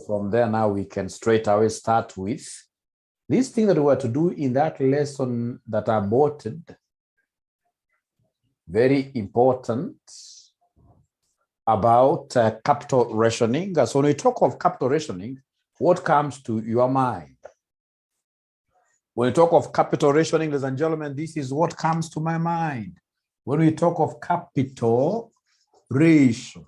from there now we can straight away start with this thing that we were to do in that lesson that are aborted. Very important about capital rationing. So when we talk of capital rationing, what comes to your mind? When we talk of capital rationing, ladies and gentlemen, this is what comes to my mind. When we talk of capital rationing,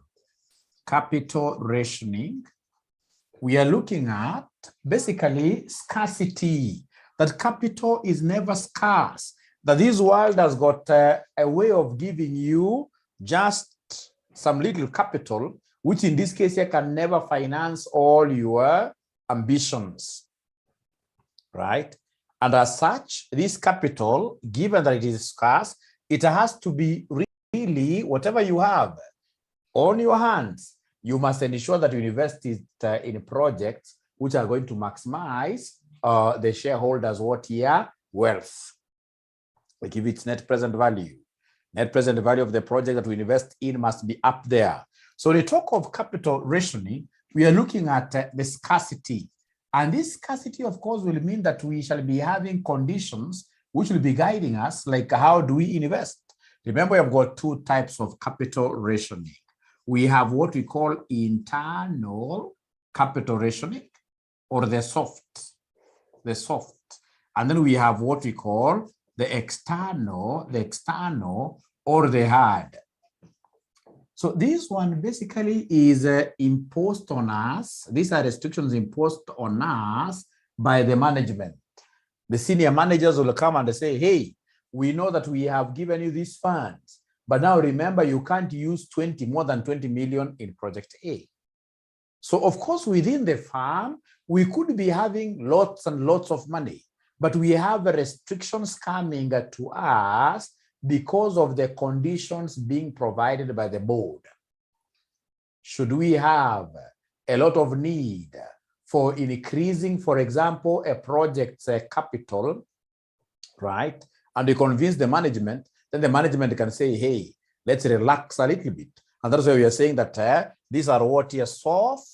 we are looking at basically scarcity, that capital is never scarce, that this world has got a way of giving you just some little capital, which in this case you can never finance all your ambitions, right? And as such, this capital, given that it is scarce, it has to be really whatever you have on your hands. You must ensure that you invest it in projects which are going to maximize the shareholders' wealth. We give it net present value. Net present value of the project that we invest in must be up there. So when we talk of capital rationing, we are looking at the scarcity. And this scarcity, of course, will mean that we shall be having conditions which will be guiding us, like how do we invest? Remember, we have got two types of capital rationing. We have what we call internal capital rationing, or the soft. And then we have what we call the external or the hard. So this one basically is imposed on us. These are restrictions imposed on us by the management. The senior managers will come and say, hey, we know that we have given you these funds, but now remember, you can't use more than 20 million in project A. So of course, within the farm, we could be having lots and lots of money, but we have restrictions coming to us because of the conditions being provided by the board. Should we have a lot of need for increasing, for example, a project's capital, right? And we convince the management, then the management can say, hey, let's relax a little bit. And that's why we are saying that these are what is soft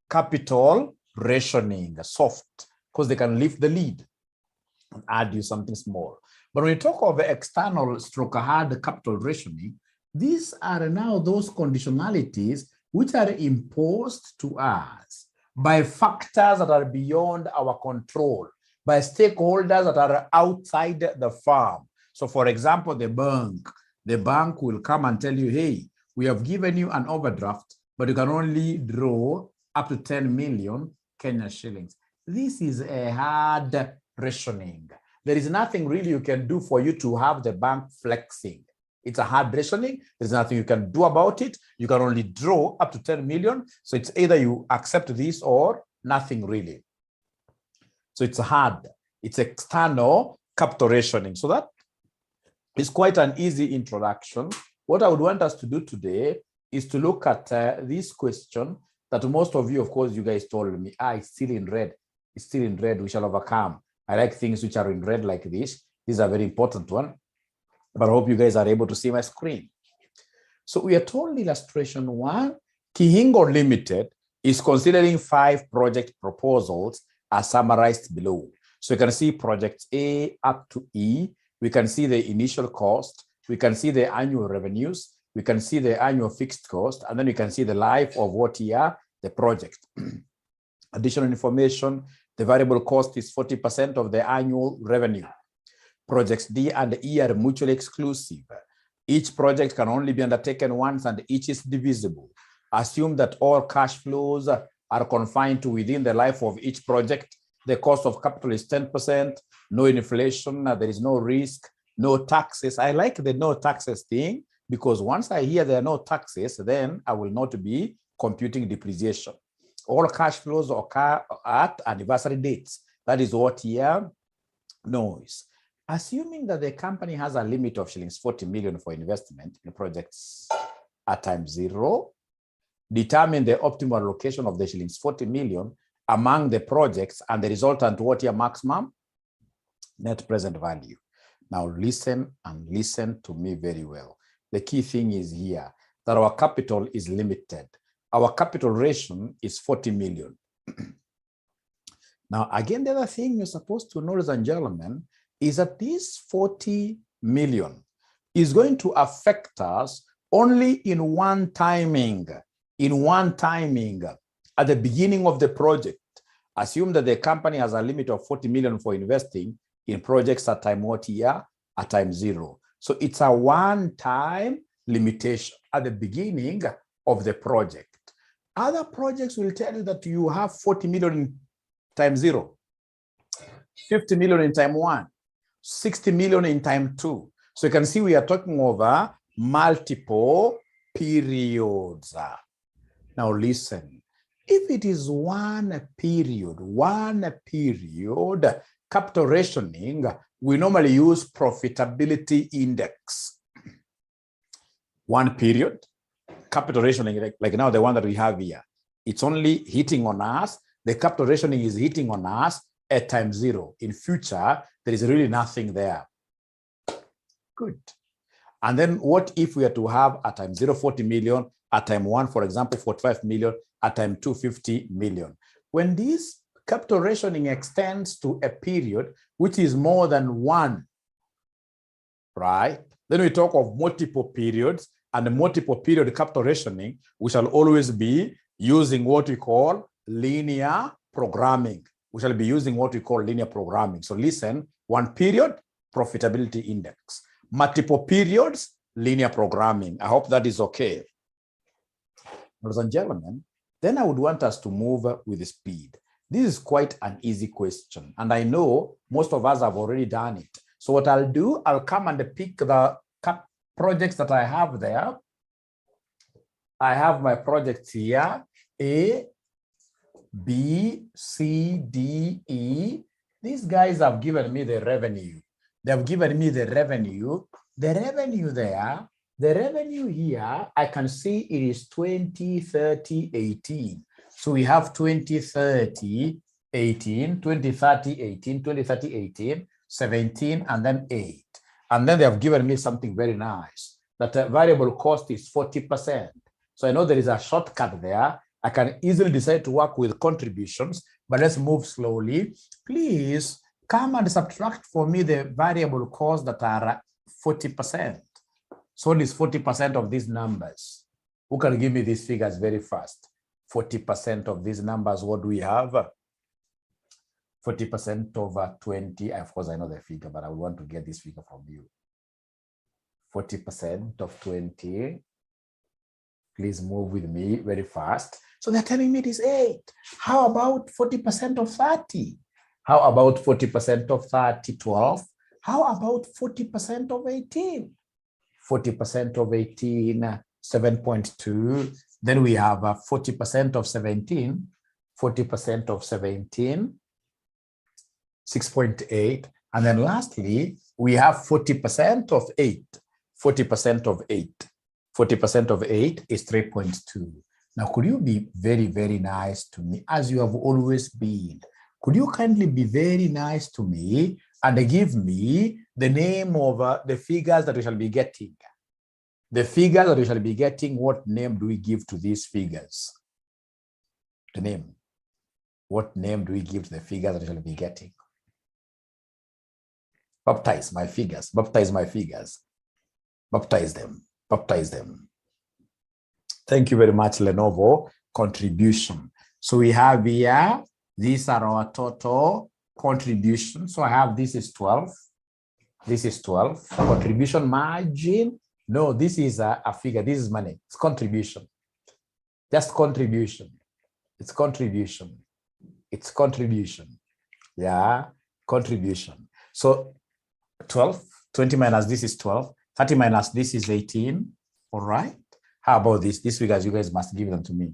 capital rationing, soft, because they can lift the lead and add you something small. But when we talk of external hard capital rationing, these are now those conditionalities which are imposed to us by factors that are beyond our control, by stakeholders that are outside the firm. So for example, the bank will come and tell you, hey, we have given you an overdraft, but you can only draw up to 10 million Kenya shillings. This is a hard rationing. There is nothing really you can do for you to have the bank flexing. It's a hard rationing. There's nothing you can do about it. You can only draw up to 10 million. So it's either you accept this or nothing really. So it's hard. It's external capital rationing. So that is quite an easy introduction. What I would want us to do today is to look at this question that most of you, of course, you guys told me, it's still in red. It's still in red. We shall overcome. I like things which are in red like this. This is a very important one. But I hope you guys are able to see my screen. So we are told illustration 1, Kihingo Limited is considering 5 project proposals as summarized below. So you can see projects A up to E. We can see the initial cost. We can see the annual revenues. We can see the annual fixed cost. And then you can see the life of what year the project. Additional information, the variable cost is 40% of the annual revenue. Projects D and E are mutually exclusive. Each project can only be undertaken once and each is divisible. Assume that all cash flows are confined to within the life of each project. The cost of capital is 10%, no inflation, there is no risk, no taxes. I like the no taxes thing because once I hear there are no taxes, then I will not be computing depreciation. All cash flows occur at anniversary dates. That is what year noise. Assuming that the company has a limit of shillings 40 million for investment in projects at time 0, determine the optimal allocation of the shillings 40 million among the projects and the resultant what year maximum net present value. Now listen and listen to me very well. The key thing is here that our capital is limited. our capital ratio is 40 million. Now, again, the other thing you're supposed to know, ladies and gentlemen, is that this 40 million is going to affect us only in one timing, at the beginning of the project. Assume that the company has a limit of 40 million for investing in projects at time what year? At time 0. So it's a one-time limitation at the beginning of the project. Other projects will tell you that you have 40 million in time 0, 50 million in time 1, 60 million in time 2. So you can see we are talking over multiple periods. Now listen, if it is one period, capital rationing, we normally use profitability index. One period, capital rationing, like now the one that we have here, it's only hitting on us. The capital rationing is hitting on us at time 0. In future, there is really nothing there. Good. And then what if we are to have at time 0, 40 million, at time 1, for example, 45 million, at time 2, 50 million. When this capital rationing extends to a period which is more than 1, right? Then we talk of multiple periods, and the multiple period capital rationing, we shall always be using what we call linear programming. We shall be using what we call linear programming. So listen, one period, profitability index. Multiple periods, linear programming. I hope that is okay. Ladies and gentlemen, then I would want us to move with speed. This is quite an easy question, and I know most of us have already done it. So what I'll do, I'll come and pick the projects that I have there. I have my projects here, A, B, C, D, E. These guys have given me the revenue. They have given me the revenue. The revenue there, the revenue here, I can see it is 20, 30, 18. So we have 20, 30, 18, 20, 30, 18, 20, 30, 18, 17, and then 8. And then they have given me something very nice, that the variable cost is 40%. So I know there is a shortcut there. I can easily decide to work with contributions, but let's move slowly. Please come and subtract for me the variable costs that are 40%. So what is 40% of these numbers? Who can give me these figures very fast? 40% of these numbers, what do we have? 40% over 20. Of course, I know the figure, but I want to get this figure from you. 40% of 20. Please move with me very fast. So they're telling me it is 8. How about 40% of 30? How about 40% of 30? 12. How about 40% of 18? 40% of 18, 7.2. Then we have 40% of 17. 40% of 17, 6.8. And then lastly, we have 40% of 8. 40% of 8. 40% of 8 is 3.2. Now, could you be very, very nice to me, as you have always been? Could you kindly be very nice to me and give me the name of the figures that we shall be getting? The figures that we shall be getting, what name do we give to these figures? The name. What name do we give to the figures that we shall be getting? Baptize my figures. Baptize my figures. Baptize them. Baptize them. Thank you very much, Lenovo. Contribution. So we have here, these are our total contributions. So I have, this is 12. This is 12. Contribution margin. No, this is a figure. This is money. It's contribution. Just contribution. It's contribution. It's contribution. Yeah, contribution. So 12, 20 minus this is 12. 30 minus this is 18. All right. How about this? These figures, you guys must give them to me.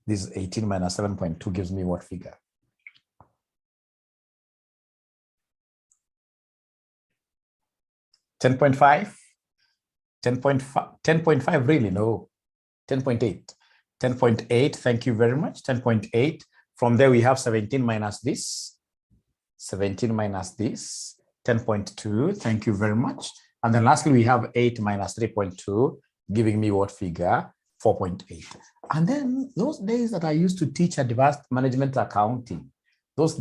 This is 18 minus 7.2 gives me what figure? 10.5? 10.5? 10.5 really? No. 10.8. 10.8. Thank you very much. 10.8. From there, we have 17 minus this. 17 minus this. 10.2. Thank you very much. And then lastly, we have 8 minus 3.2, giving me what figure? 4.8. And then those days that I used to teach advanced management accounting, advanced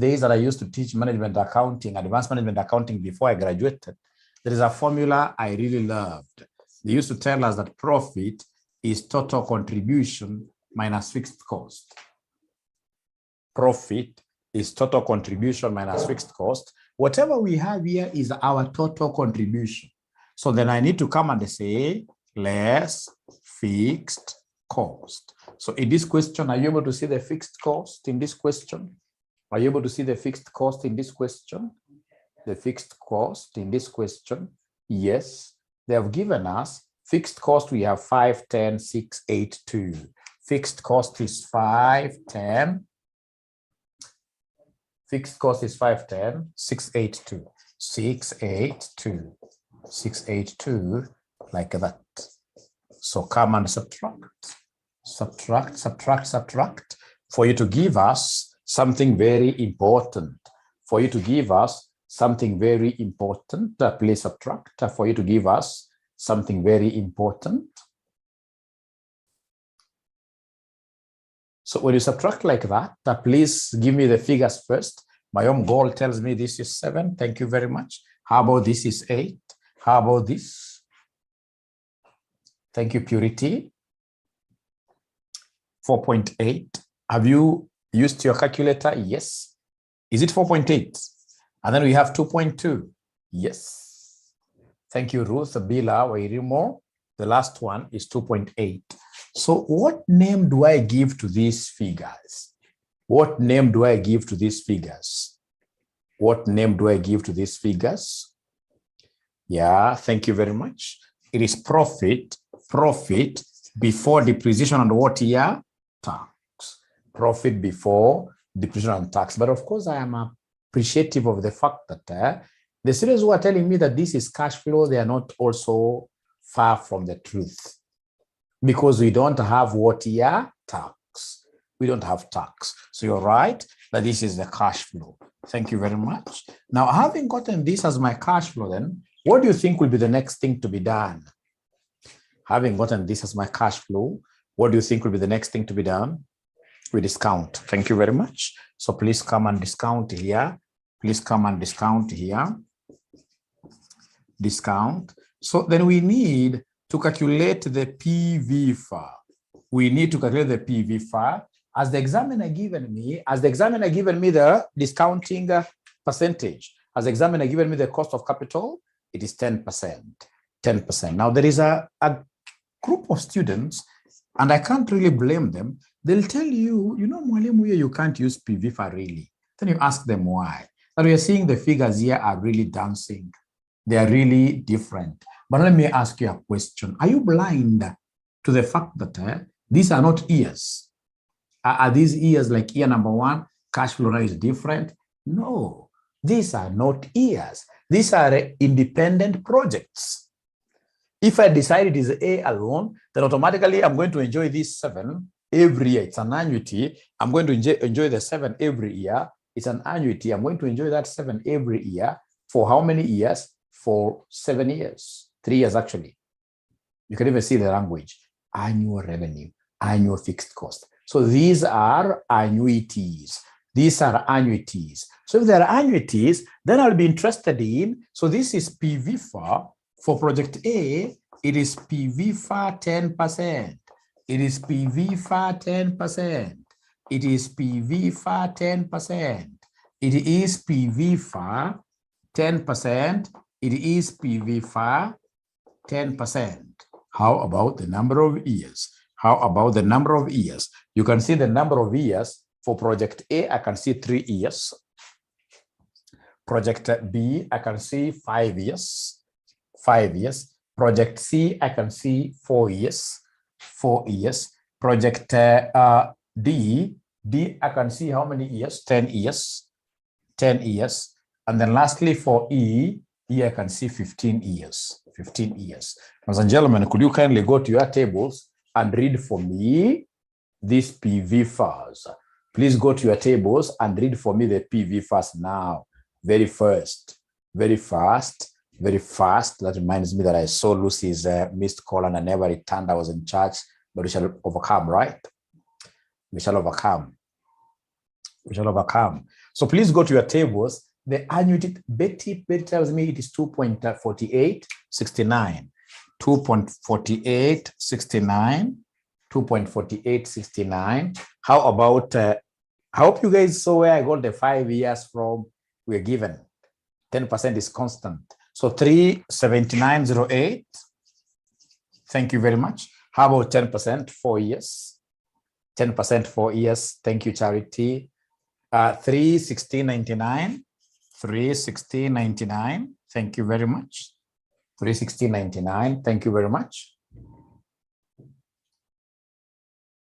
management accounting before I graduated, there is a formula I really loved. They used to tell us that profit is total contribution minus fixed cost. Profit is total contribution minus fixed cost. Whatever we have here is our total contribution. So then I need to come and say less fixed cost. So in this question, are you able to see the fixed cost in this question? Are you able to see the fixed cost in this question? The fixed cost in this question? Yes. They have given us fixed cost. We have 5, 10, 6, 8, 2. Fixed cost is 5, 10. Fixed cost is 5, 10, 6, 8, 2. 6, 8, 2. 6, 8, 2, like that. So come and subtract for you to give us something very important. For you to give us something very important, please subtract. For you to give us something very important. So when you subtract like that, please give me the figures first. My own goal tells me this is 7. Thank you very much. How about this is 8? How about this? Thank you, Purity. 4.8. Have you used your calculator? Yes. Is it 4.8? And then we have 2.2. Yes. Thank you, Ruth, Bila, Wairimo. The last one is 2.8. So what name do I give to these figures? What name do I give to these figures? What name do I give to these figures? Yeah, thank you very much. It is profit before depreciation and what year? Tax. Profit before depreciation and tax. But of course, I am appreciative of the fact that the students who are telling me that this is cash flow, they are not also far from the truth. Because we don't have what year? Tax. We don't have tax. So you're right that this is the cash flow. Thank you very much. Now, having gotten this as my cash flow, then, what do you think will be the next thing to be done? Having gotten this as my cash flow, what do you think will be the next thing to be done? We discount. Thank you very much. So please come and discount here. Please come and discount here. Discount. So then we need to calculate the PV FAR. We need to calculate the PV FAR. As the examiner given me the discounting percentage, as the examiner given me the cost of capital, it is 10%. 10%. Now there is a group of students, and I can't really blame them. They'll tell you, Mwalimu, you can't use PV FAR really. Then you ask them why. And we are seeing the figures here are really dancing. They are really different. But let me ask you a question. Are you blind to the fact that these are not years? Are these years like year number 1? Cash flow now is different? No, these are not years. These are independent projects. If I decide it is A alone, then automatically I'm going to enjoy this 7 every year. It's an annuity. I'm going to enjoy the 7 every year. It's an annuity. I'm going to enjoy that 7 every year. For how many years? For 7 years. 3 years, actually. You can even see the language. Annual revenue, annual fixed cost. So these are annuities. These are annuities. So if there are annuities, then I'll be interested in, so this is PV FAR. For project A, it is PV FAR 10%. It is PV FAR 10%. It is PV FAR 10%. It is PV FAR 10%. It is PV FAR 10%. How about the number of years? How about the number of years? You can see the number of years for project A. I can see 3 years. Project B, I can see 5 years. 5 years. Project C, I can see 4 years. 4 years. Project D, I can see how many years? 10 years. 10 years. And then lastly for E, I can see 15 years. 15 years. Ladies and gentlemen, could you kindly go to your tables and read for me these PV FARs? Please go to your tables and read for me the PV FARs now. Very first, very fast, very fast. That reminds me that I saw Lucy's missed call and I never returned. I was in church. but we shall overcome, right? We shall overcome. We shall overcome. So please go to your tables. The annuity, Betty tells me it is 2.4869. 2.4869. 2.4869. How about, I hope you guys saw where I got the 5 years from. We're given 10% is constant. So 379.08. Thank you very much. How about 10%, 4 years? 10%, 4 years. Thank you, Charity. 316.99. 316.99. Thank you very much. 316.99. Thank you very much.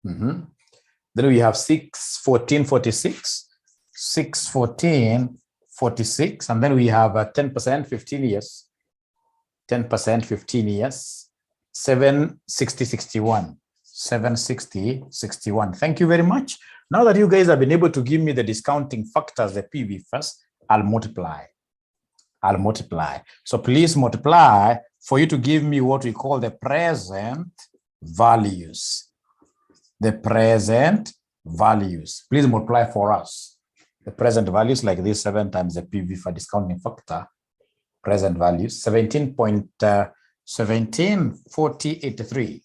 Then we have 614.46. 614.46. And then we have 10%, 15 years. 10%, 15 years. 760.61. 760.61. Thank you very much. Now that you guys have been able to give me the discounting factors, the PV first, I'll multiply. I'll multiply. So please multiply for you to give me what we call the present values. The present values. Please multiply for us. The present values like this, 7 times the PV for discounting factor. Present values, 17.4083.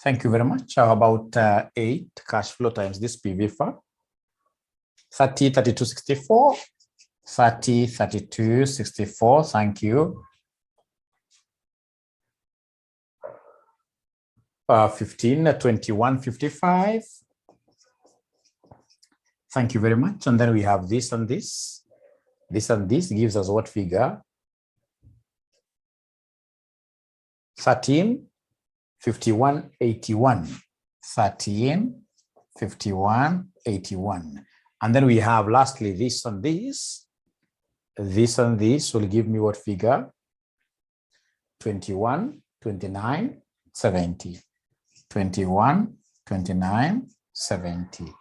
Thank you very much. How about 8 cash flow times this PV for 30.3264. 30.3264. Thank you. 15.2155. Thank you very much. And then we have this and this. This and this gives us what figure? 13.5181. 13.5181. And then we have lastly this and this. This and this will give me what figure? 21.29.70. 21.29.70.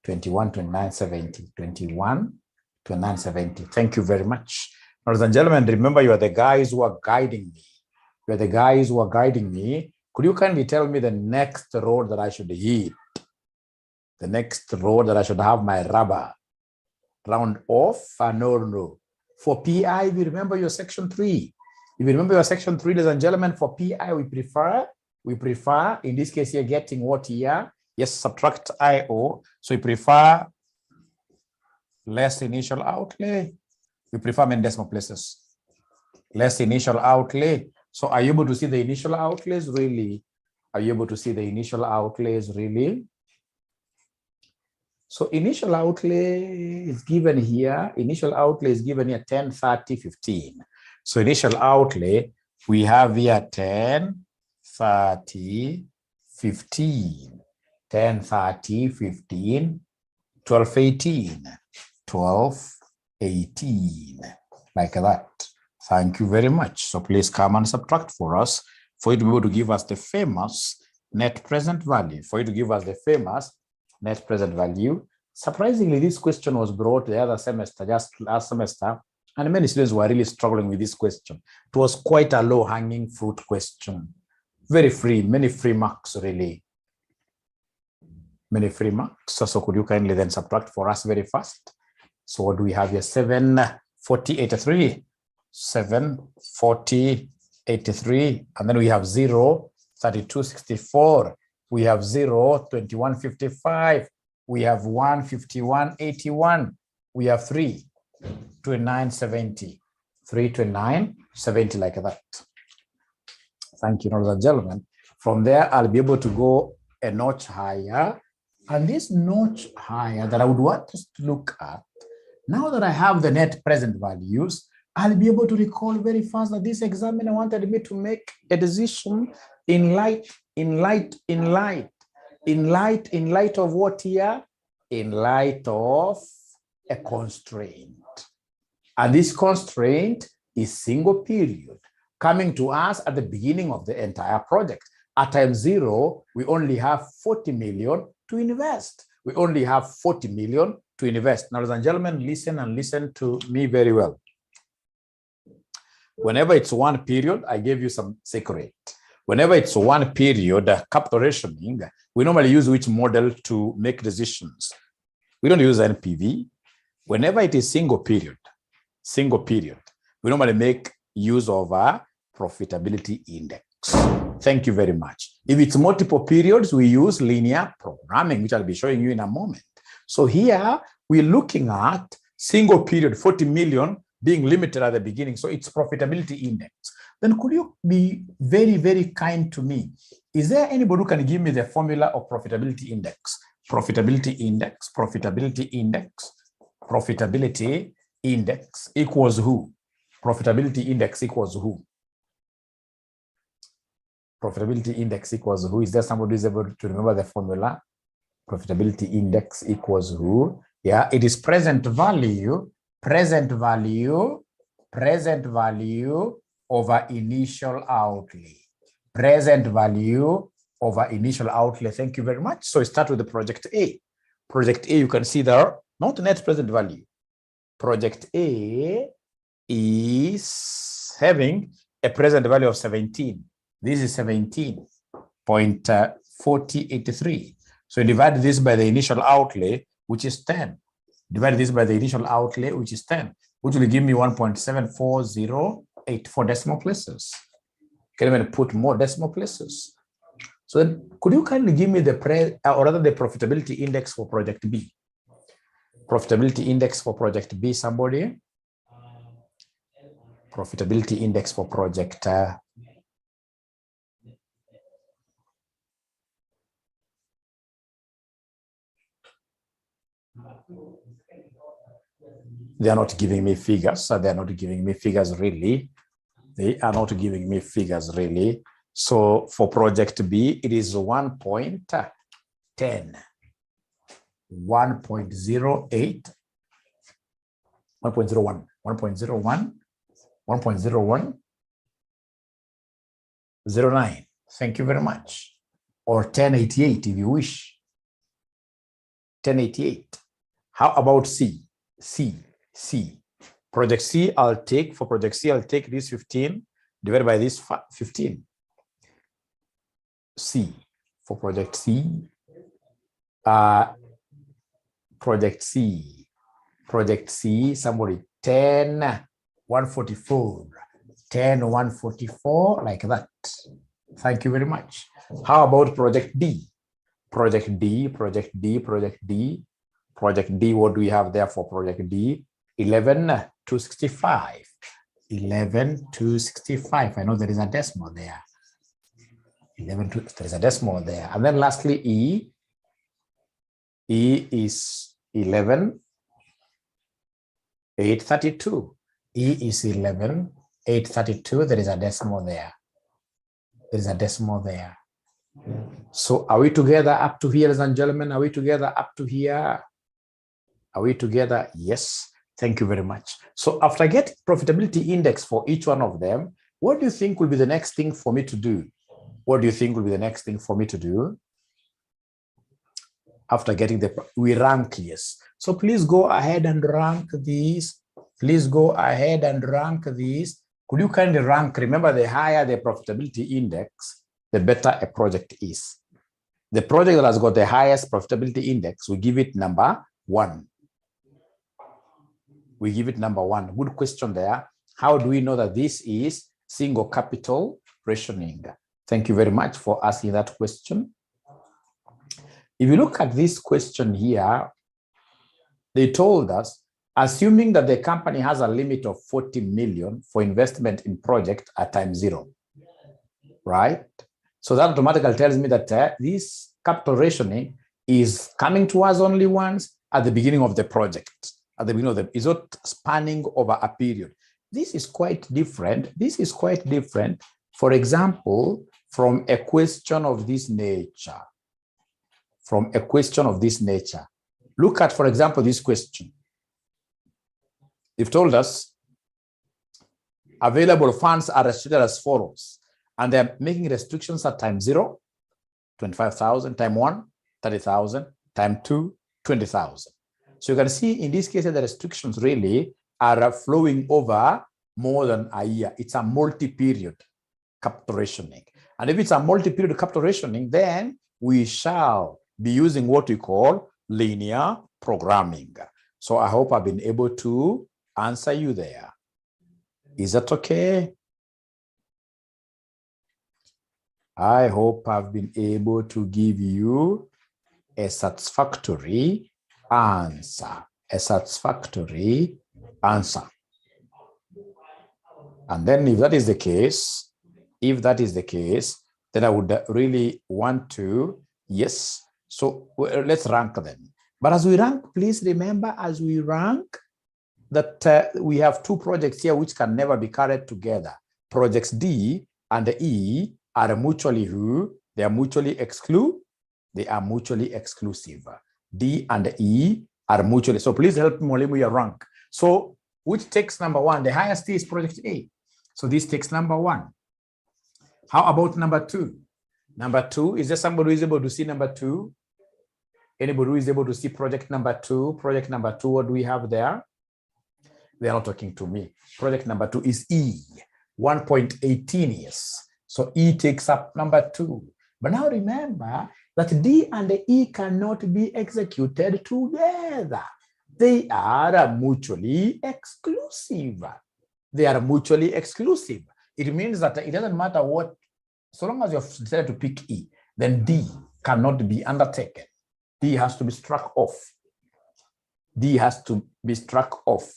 21.29.70. 21.29.70. Thank you very much. Ladies and gentlemen, remember you are the guys who are guiding me. You are the guys who are guiding me. Could you kindly tell me the next road that I should hit? The next road that I should have my rubber round off? No. For PI, we remember your section 3. If you remember your section 3, ladies and gentlemen, for PI, we prefer, in this case, you're getting what here? Yes, subtract IO. So we prefer less initial outlay. We prefer many decimal places. Less initial outlay. So are you able to see the initial outlays really? Are you able to see the initial outlays really? So initial outlay is given here. Initial outlay is given here 10, 30, 15. So initial outlay, we have here 10, 30, 15. 10, 30, 15, 12, 18. 12, 18. Like that. Thank you very much. So please come and subtract for us for you to be able to give us the famous net present value. For you to give us the famous net present value. Surprisingly, this question was brought the other semester, just last semester, and many students were really struggling with this question. It was quite a low-hanging fruit question. Very free, many free marks, really. Many free marks. So could you kindly then subtract for us very fast? So what do we have here? 740.83. 740.83. And then we have 0, 32.64. We have 0, 21.55. We have 151.81. We have 3, 29.70. 329.70 like that. Thank you, ladies and gentlemen. From there, I'll be able to go a notch higher. And this notch higher that I would want us to look at, now that I have the net present values, I'll be able to recall very fast that this examiner wanted me to make a decision in light of what here? In light of a constraint. And this constraint is single period coming to us at the beginning of the entire project. At time 0, we only have 40 million to invest. We only have 40 million to invest. Now, ladies and gentlemen, listen and listen to me very well. Whenever it's one period, I gave you some secret. Whenever it's one period, capital rationing, we normally use which model to make decisions? We don't use NPV. Whenever it is single period, we normally make use of a profitability index. Thank you very much. If it's multiple periods, we use linear programming, which I'll be showing you in a moment. So here we're looking at single period, 40 million being limited at the beginning. So it's profitability index. Then could you be very, very kind to me? Is there anybody who can give me the formula of profitability index? Profitability index, profitability index, profitability index equals who? Profitability index equals who? Profitability index equals who? Is there somebody who is able to remember the formula? Profitability index equals who? Yeah, it is present value over initial outlay. Present value over initial outlay. Thank you very much. So we start with the project A. Project A, you can see there, not net present value. Project A is having a present value of 17. This is 17.4083. So divide this by the initial outlay, which is 10. Divide this by the initial outlay, which is 10, which will give me 1.7408 for decimal places. Can even put more decimal places. So then could you kindly give me the profitability index for project B? Profitability index for project B, somebody? Profitability index for project they are not giving me figures. So they are not giving me figures really. They are not giving me figures really. So for project B, it is 1.10, 1.08, 1.01, 1.01, 1.01, 09. Thank you very much. Or 1088 if you wish. 1088. How about C? C. Project C, I'll take this 15 divided by this 15. C. For project C. Project C, somebody 10, 144. 10, 144, like that. Thank you very much. How about project D? Project D, what do we have there for project D? 11,265. 11,265. I know there is a decimal there. There is a decimal there. And then lastly, E. E is 11,832. E is 11,832. There is a decimal there. There is a decimal there. So are we together up to here, ladies and gentlemen? Are we together up to here? Are we together? Yes. Thank you very much. So after I get profitability index for each one of them, what do you think will be the next thing for me to do? What do you think will be the next thing for me to do? After getting we rank, yes. So please go ahead and rank these. Please go ahead and rank these. Could you kindly rank? Remember, the higher the profitability index, the better a project is. The project that has got the highest profitability index, we give it number 1. We give it number 1. Good question there. How do we know that this is single capital rationing? Thank you very much for asking that question. If you look at this question here, they told us, assuming that the company has a limit of 40 million for investment in project at time 0, right? So that automatically tells me that this capital rationing is coming to us only once at the beginning of the project. At the beginning of the, is not spanning over a period. This is quite different. This is quite different, for example, from a question of this nature. From a question of this nature. Look at, for example, this question. They've told us available funds are restricted as follows, and they're making restrictions at time 0, 25,000, time 1, 30,000, time 2, 20,000. So you can see in this case, the restrictions really are flowing over more than a year. It's a multi-period capital rationing. And if it's a multi-period capital rationing, then we shall be using what we call linear programming. So I hope I've been able to answer you there. Is that okay? I hope I've been able to give you a satisfactory answer. A satisfactory answer. And then if that is the case, then I would really want to, yes. So let's rank them. But as we rank, please remember, as we rank, that we have two projects here which can never be carried together. Projects D and E are mutually who? They are mutually exclusive. They are mutually exclusive. D and E are mutually. So please help me with your rank. So which takes number one? The highest is project A. So this takes number one. How about number two? Number two, is there somebody who is able to see number two? Anybody who is able to see project number two? Project number two, what do we have there? They are not talking to me. Project number two is E, 1.18 years. So E takes up number two. But now remember that D and the E cannot be executed together. They are mutually exclusive. They are mutually exclusive. It means that it doesn't matter what, so long as you have decided to pick E, then D cannot be undertaken. D has to be struck off. D has to be struck off.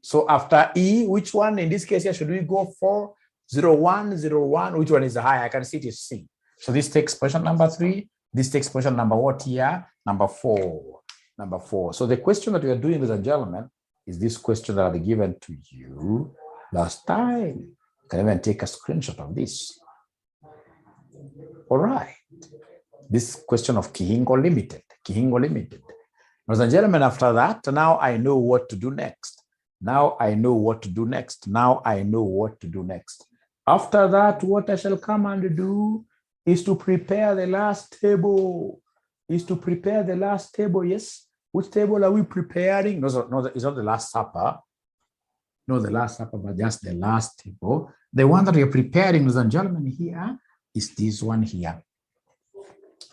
So after E, which one in this case here should we go for? 01, 01, which one is the higher? I can see it is C. So this takes position number 3. This takes position number what here? Number 4. Number 4. So the question that we are doing, ladies and gentlemen, is this question that I've given to you last time. You can even take a screenshot of this. All right. This question of Kihingo Limited. Kihingo Limited. Ladies and gentlemen, after that, now I know what to do next. Now I know what to do next. Now I know what to do next. After that, what I shall come and do is to prepare the last table. Is to prepare the last table, yes. Which table are we preparing? No, it's not the Last Supper. No, the Last Supper, but just the last table. The one that we are preparing, ladies and gentlemen, here is this one here.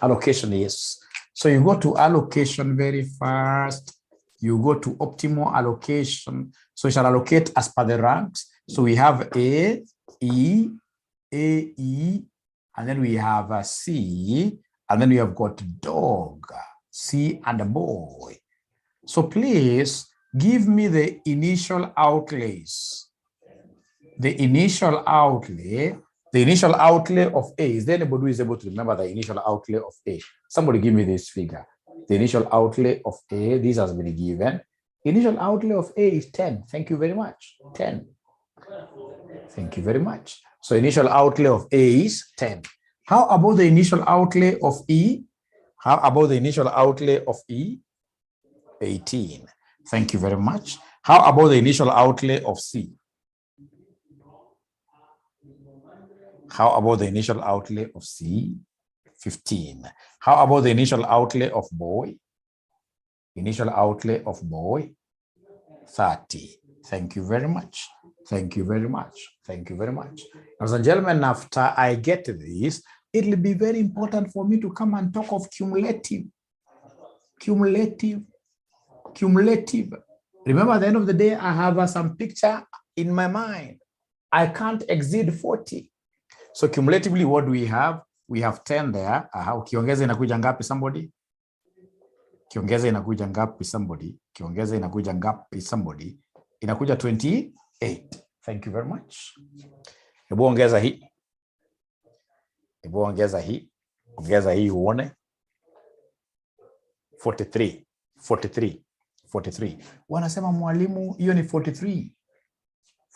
Allocation, yes. So you go to allocation very fast. You go to optimal allocation. So you shall allocate as per the ranks. So we have A, E, and then we have a C, and then we have got dog, C and a boy. So please give me the initial outlays. The initial outlay of A. Is there anybody who is able to remember the initial outlay of A? Somebody give me this figure. The initial outlay of A, this has been given. Initial outlay of A is 10. Thank you very much. 10. Thank you very much. So initial outlay of A is 10. How about the initial outlay of E? How about the initial outlay of E? 18. Thank you very much. How about the initial outlay of C? How about the initial outlay of C? 15. How about the initial outlay of boy? Initial outlay of boy? 30. Thank you very much. Thank you very much. Thank you very much. Ladies and gentlemen, after I get this, it will be very important for me to come and talk of cumulative. Cumulative. Cumulative. Remember, at the end of the day, I have some picture in my mind. I can't exceed 40. So cumulatively, what do we have? We have 10 there. Ukiongeza inakuja ngapi somebody? Ukiongeza inakuja ngapi somebody? Ukiongeza inakuja ngapi somebody? Inakuja 28. Thank you very much. Hebu ongeza hii. Hebu ongeza hii. Ongeza hii uone. 43. 43. 43. Wanasema mwalimu, hiyo ni 43.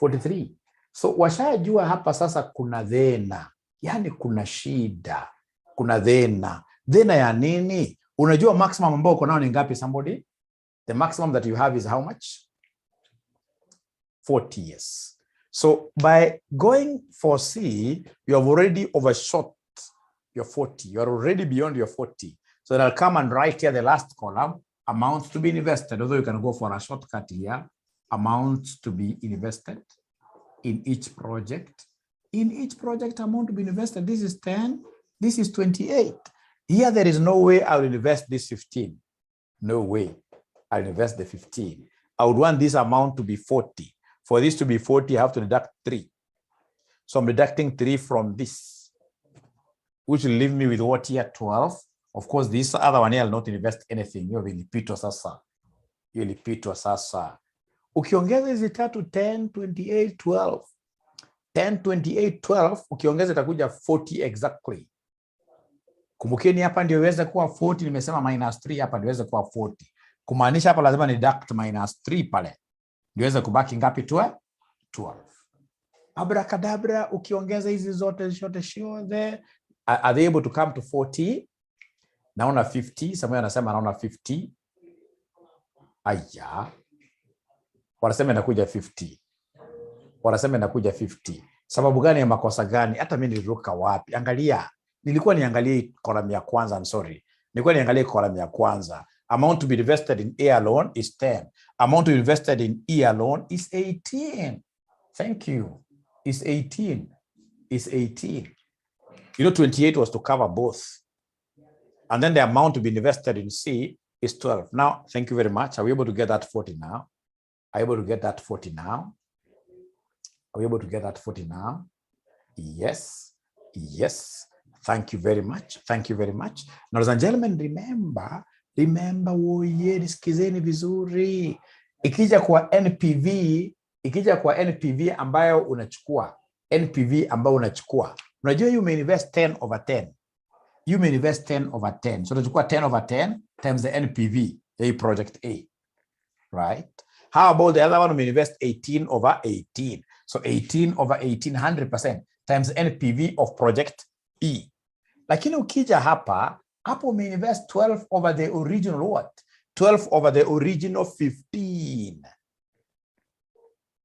43. So washajua hapa sasa kuna dhena. Yani kuna shida. Kuna dhena. Dhena ya nini? Unajua maximum ambao uko nao ni ngapi somebody? The maximum that you have is how much? 40 years. So by going for C, you have already overshot your 40. You are already beyond your 40. So then I'll come and write here the last column, amounts to be invested. Although you can go for a shortcut here, amounts to be invested in each project. In each project amount to be invested, this is 10, this is 28. Here, there is no way I'll invest this 15. No way I'll invest the 15. I would want this amount to be 40. For this to be 40, I have to deduct 3. So I'm deducting 3 from this, which will leave me with what here? 12. Of course, this other one here will not invest anything. Hiyo vilipitwa sasa. Hiyo ilipitwa sasa. Ukiongeza hizi tatu 10, 28, 12. 10, 28, 12. Ukiongeza itakuja 40 exactly. Kumbukeni hapa ndio iweze kuwa 40, nimesema minus 3 hapa ndio iweze kuwa 40. Kumaanisha hapa lazima ni deduct minus 3 pale. Ndio iweze kubaki ngapi? 12. Abracadabra, ukiongeza hizi zote shote, are they able to come to 40? Naona 50, Samuel anasema naona 50. Aya. Wanasema inakuja 50. Wanasema inakuja 50. Sababu gani ya makosa gani? Hata mimi niliruka wapi? Angalia. Nilikuwa niangalie column ya kwanza, I'm sorry. Nilikuwa niangalie column ya kwanza. Amount to be invested in A alone is 10. Amount to be invested in E alone is 18. Thank you. Is 18. Is 18. You know, 28 was to cover both. And then the amount to be invested in C is 12. Now, thank you very much. Are we able to get that 40 now? Are you able to get that 40 now? Are we able to get that 40 now? Yes. Yes. Thank you very much. Thank you very much. Now, ladies and gentlemen, remember, woye, nisikizeni vizuri. Ikija kwa NPV ambayo unachukua, unajua you may invest 10 over 10. You may invest 10 over 10. So unachukua 10 over 10 times the NPV, a project A, right? How about the other one? We may invest 18 over 18. So 18 over 18, 100% times NPV of project E. Lakini ukija hapa may invest 12 over the original what? 12 over the original 15.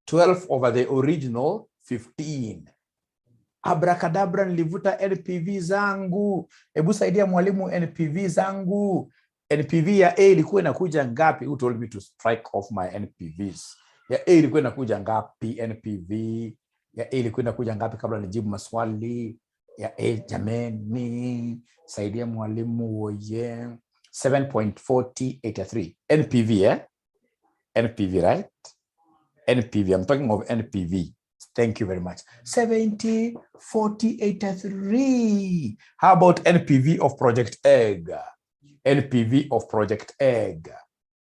12 over the original 15. Abracadabra, nilivuta NPV zangu. Hebu saidia mwalimu NPV zangu. NPV ya A ilikuwa inakuja ngapi? Who told me to strike off my NPVs? Ya A ilikuwa inakuja ngapi NPV? Ya A ilikuwa inakuja ngapi kabla nijibu maswali? Ya A, jameni, saidia mwalimu woye. 7.4083. NPV, NPV, right? NPV, I'm talking of NPV. Thank you very much. 70.4083. How about NPV of Project Egg? NPV of Project Egg.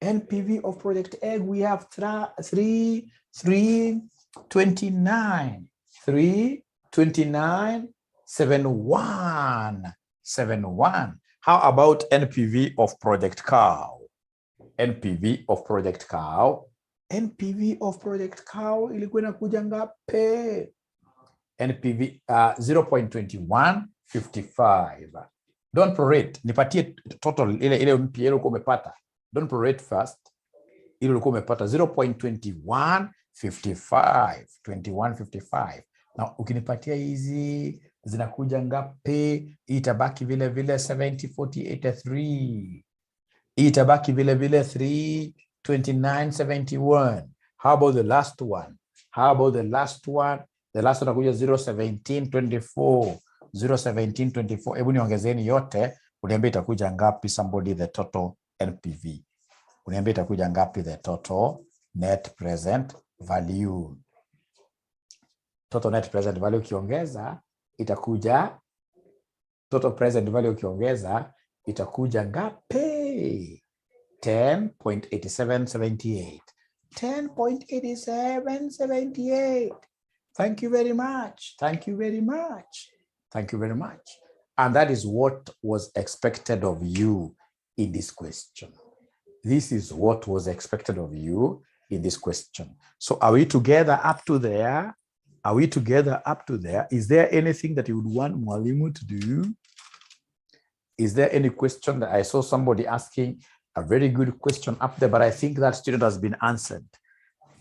NPV of Project Egg, we have 329. 329. 71. How about NPV of Project Cow? NPV of Project Cow. NPV of Project Cow ilikuwa inakuja ngapi? NPV 0.2155. Don't prorate. Nipatie total ile mpya ile uko umepata. Don't prorate first. Ile ulikuwa umepata 0.2155. 2155. Na ukinipatia hizi zinakuja ngapi? Itabaki vile vile 70.4083. Itabaki vile vile 329.71. How about the last one? How about the last one? The last one nakuja 0.1724. 0.1724. Hebu niongezeni yote. Uniambie itakuja ngapi? Somebody the total NPV. Uniambie itakuja ngapi the total net present value. Total net present value ukiongeza itakuja, total present value ukiongeza itakuja ngapi? 10.8778. 10.8778. Thank you very much. Thank you very much. Thank you very much. And that is what was expected of you in this question. This is what was expected of you in this question. So are we together up to there? Are we together up to there? Is there anything that you would want Mwalimu to do? Is there any question that I saw somebody asking? A very good question up there, but I think that student has been answered.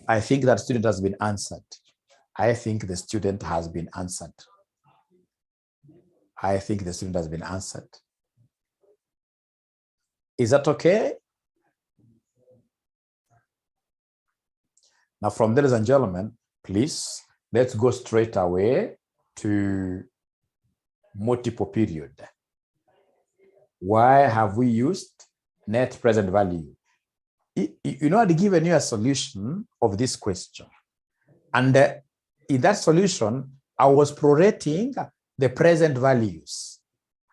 I think that student has been answered. I think the student has been answered. I think the student has been answered. Is that okay? Now, from there, ladies and gentlemen, please, let's go straight away. to multiple period. Why have we used net present value? You know, I'd given you a solution of this question. And in that solution, I was prorating the present values,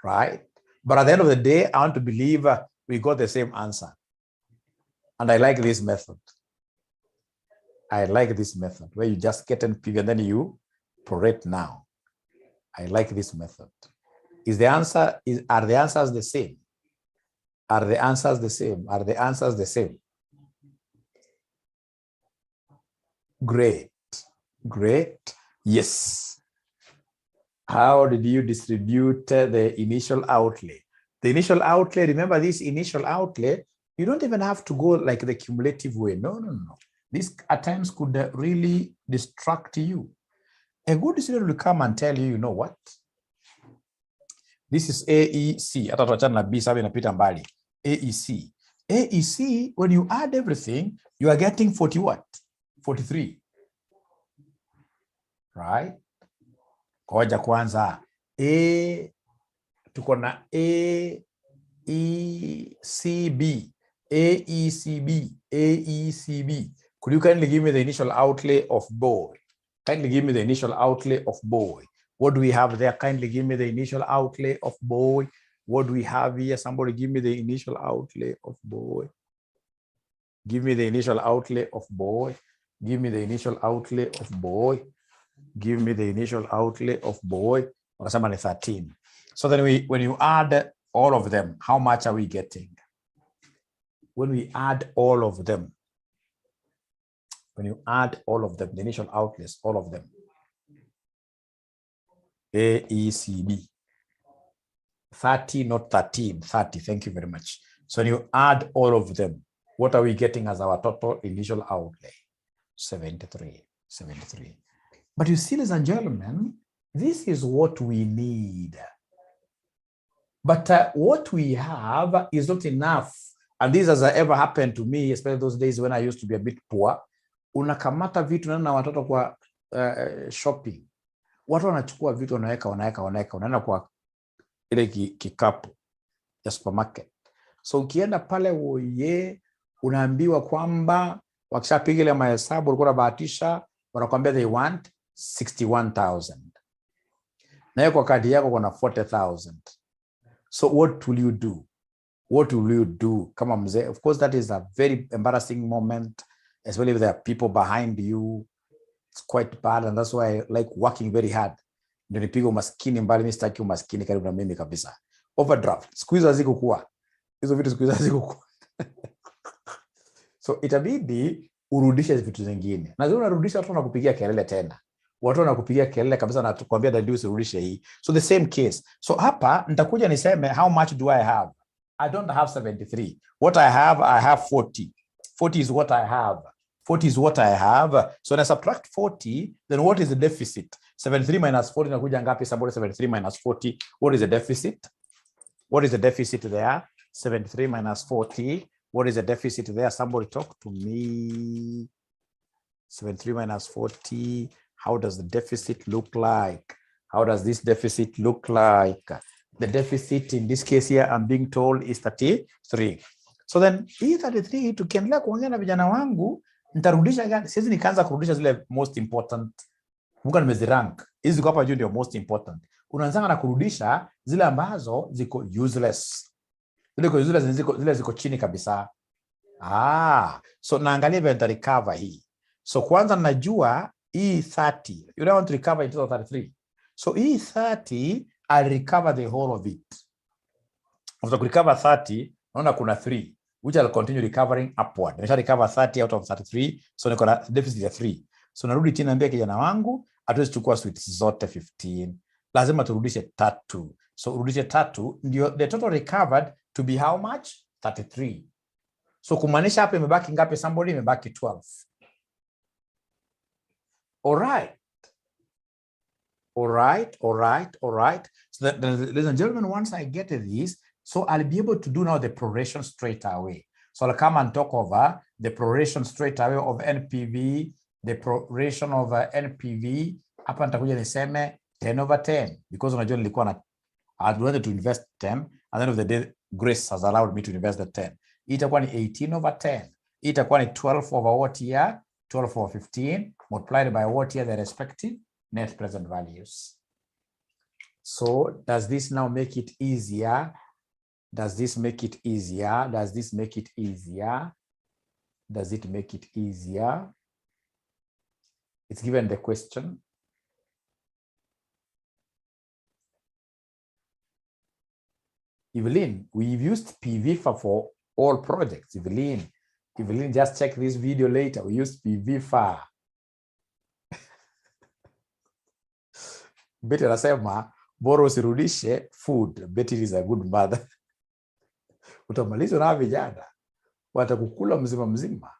right? But at the end of the day, I want to believe we got the same answer. And I like this method. I like this method where you just get NPV and then you prorate now. I like this method. Are the answers the same? Are the answers the same? Are the answers the same? Great. Great. Yes. How did you distribute the initial outlay? The initial outlay, remember this initial outlay, you don't even have to go like the cumulative way. No. This at times could really distract you. A good student will come and tell you, you know what? This is AEC. AEC. AEC, when you add everything, you are getting 40 what? 43. Right? Koja kwanza. Tuko na AECB. AECB. Could you kindly give me the initial outlay of boy? Kindly give me the initial outlay of boy. What do we have there? Kindly give me the initial outlay of boy. What do we have here? Somebody give me the initial outlay of boy. Give me the initial outlay of boy. Give me the initial outlay of boy. Give me the initial outlay of boy. 13. So then when you add all of them, how much are we getting? When we add all of them, when you add all of them, the initial outlays, all of them, AECB, 30, not 13, 30, thank you very much. So when you add all of them, what are we getting as our total initial outlay? 73. But you see, ladies and gentlemen, this is what we need. But what we have is not enough. And this has ever happened to me, especially those days when I used to be a bit poor. Unakamata vitu na watoto kwa shopping. Watu wanachukua vitu wanaweka, unaenda kwa ile kikapu ya supermarket. So ukienda pale uye, unaambiwa kwamba wakishapiga ile mahesabu ulikuwa unabahatisha, wanakuambia they want 61,000. Na hiyo kwa kadi yako kuna 40,000. So what will you do? What will you do? Kama mzee, of course that is a very embarrassing moment, especially if there are people behind you. It's quite bad, and that's why I like working very hard. Ndio nipige umaskini mbali, mimi sitaki umaskini karibu na mimi kabisa. Overdraft, squeeze hazikukua. Hizo vitu squeeze hazikukua. So itabidi urudishe vitu zingine. Na zile unarudisha watu wanakupigia kelele tena. Watu wanakupigia kelele kabisa na tukwambia that urudishe hii. So the same case. So hapa nitakuja niseme how much do I have? I don't have 73. What I have 40. 40 is what I have. 40 is what I have. So when I subtract 40, then what is the deficit? 73 minus 40 nakuja ngapi? Somebody 73 minus 40. What is the deficit? What is the deficit there? 73 minus 40. What is the deficit there? Somebody talk to me. 73 minus 40. How does the deficit look like? How does this deficit look like? The deficit in this case here, I'm being told, is 33. So then, hii 33, tukiendelea kuongea na vijana wangu, nitarudisha gani? Siwezi nikaanza kurudisha zile most important. Mungu nimezirank. Hizi ziko hapa juu ndio most important. Unaanza na kurudisha zile ambazo ziko useless. Zile ziko chini kabisa. So naangalia vile nitarecover hii. So kwanza najua hii 30. You don't want to recover into 33. So hii 30, I recover the whole of it. After recover 30, naona kuna 3, which I'll continue recovering upward. Nimesha recover 30 out of 33, so niko na deficit ya 3. So narudi tena niambia kijana wangu, hatuwezi chukua sweets zote 15. Lazima turudishe 3. So urudishe 3, ndio the total recovered to be how much? 33. So kumaanisha hapa imebaki ngapi? Somebody imebaki 12. All right. So ladies and gentlemen, once I get this, so I'll be able to do now the proration straight away. So I'll come and talk over the proration straight away of NPV, the proration of NPV. Hapa nitakuja niseme 10 over 10 because unajua nilikuwa na I wanted to invest 10 and then of the day Grace has allowed me to invest the 10. Itakuwa ni 18 over 10. Itakuwa ni 12 over what year? 12 over 15 multiplied by what year the respective net present values. So does this now make it easier? Does this make it easier? Does this make it easier? Does it make it easier? It's given the question. Evelyn, we've used PVFA for all projects. Evelyn, just check this video later. We used PVFA. Betty anasema bora usirudishe food. Betty is a good mother. Utamalizwa na vijana. Watakukula mzima mzima.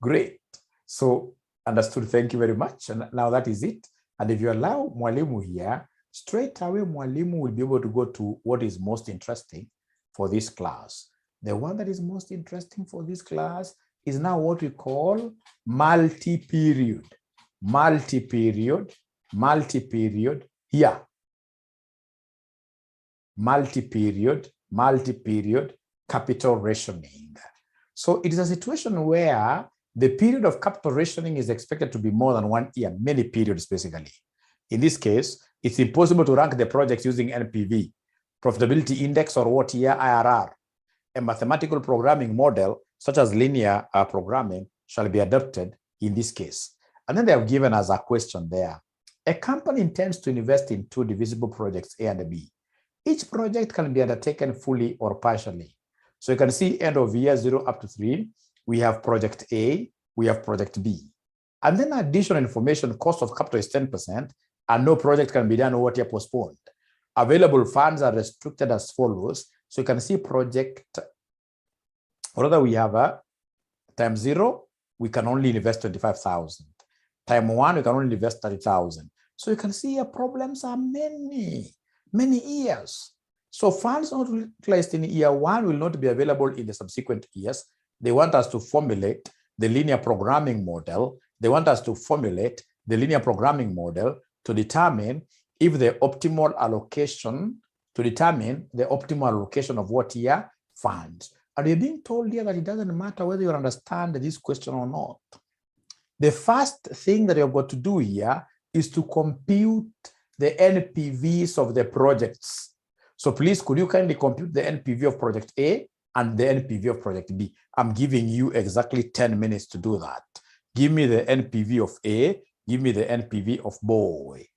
Great. So understood. Thank you very much. And now that is it. And if you allow mwalimu here, straight away mwalimu will be able to go to what is most interesting for this class. The one that is most interesting for this class is now what we call multi-period. Multi-period here. Multi-period capital rationing. So it is a situation where the period of capital rationing is expected to be more than 1 year, many periods basically. In this case, it's impossible to rank the projects using NPV, profitability index, or what year IRR. A mathematical programming model, such as linear programming, shall be adopted in this case. And then they have given us a question there. A company intends to invest in 2 divisible projects, A and B. Each project can be undertaken fully or partially. So you can see end of year 0 up to 3, we have project A, we have project B. And then additional information, cost of capital is 10%, and no project can be done or what year postponed. Available funds are restricted as follows. So you can see project, or rather we have a time 0, we can only invest 25,000. Time 1, we can only invest 30,000. So you can see problems are many years. So funds not utilized in year 1 will not be available in the subsequent years. They want us to formulate the linear programming model. They want us to formulate the linear programming model to determine if the optimal allocation, of what year funds. And you're being told here that it doesn't matter whether you understand this question or not. The first thing that you've got to do here is to compute the NPVs of the projects. So please, could you kindly compute the NPV of project A and the NPV of project B? I'm giving you exactly 10 minutes to do that. Give me the NPV of A, give me the NPV of boy.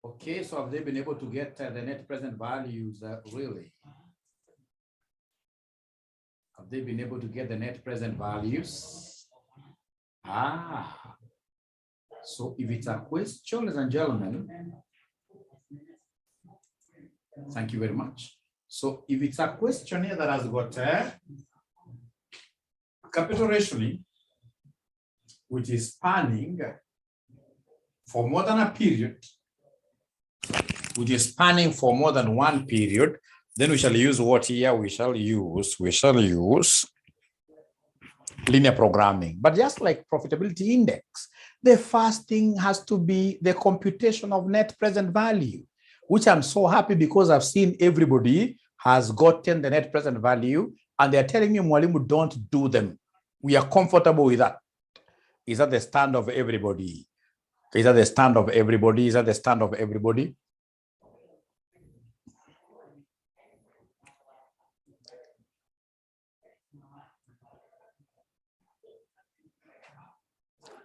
Okay, so have they been able to get the net present values really? Have they been able to get the net present values? So if it's a question, ladies and gentlemen, thank you very much. So if it's a questionnaire that has got capital rationing, which is spanning for more than a period, which is spanning for more than one period, then we shall use what here? We shall use linear programming. But just like profitability index, the first thing has to be the computation of net present value, which I'm so happy because I've seen everybody has gotten the net present value and they're telling me, Mwalimu, don't do them. We are comfortable with that. Is that the stand of everybody? Is that the stand of everybody? Is that the stand of everybody?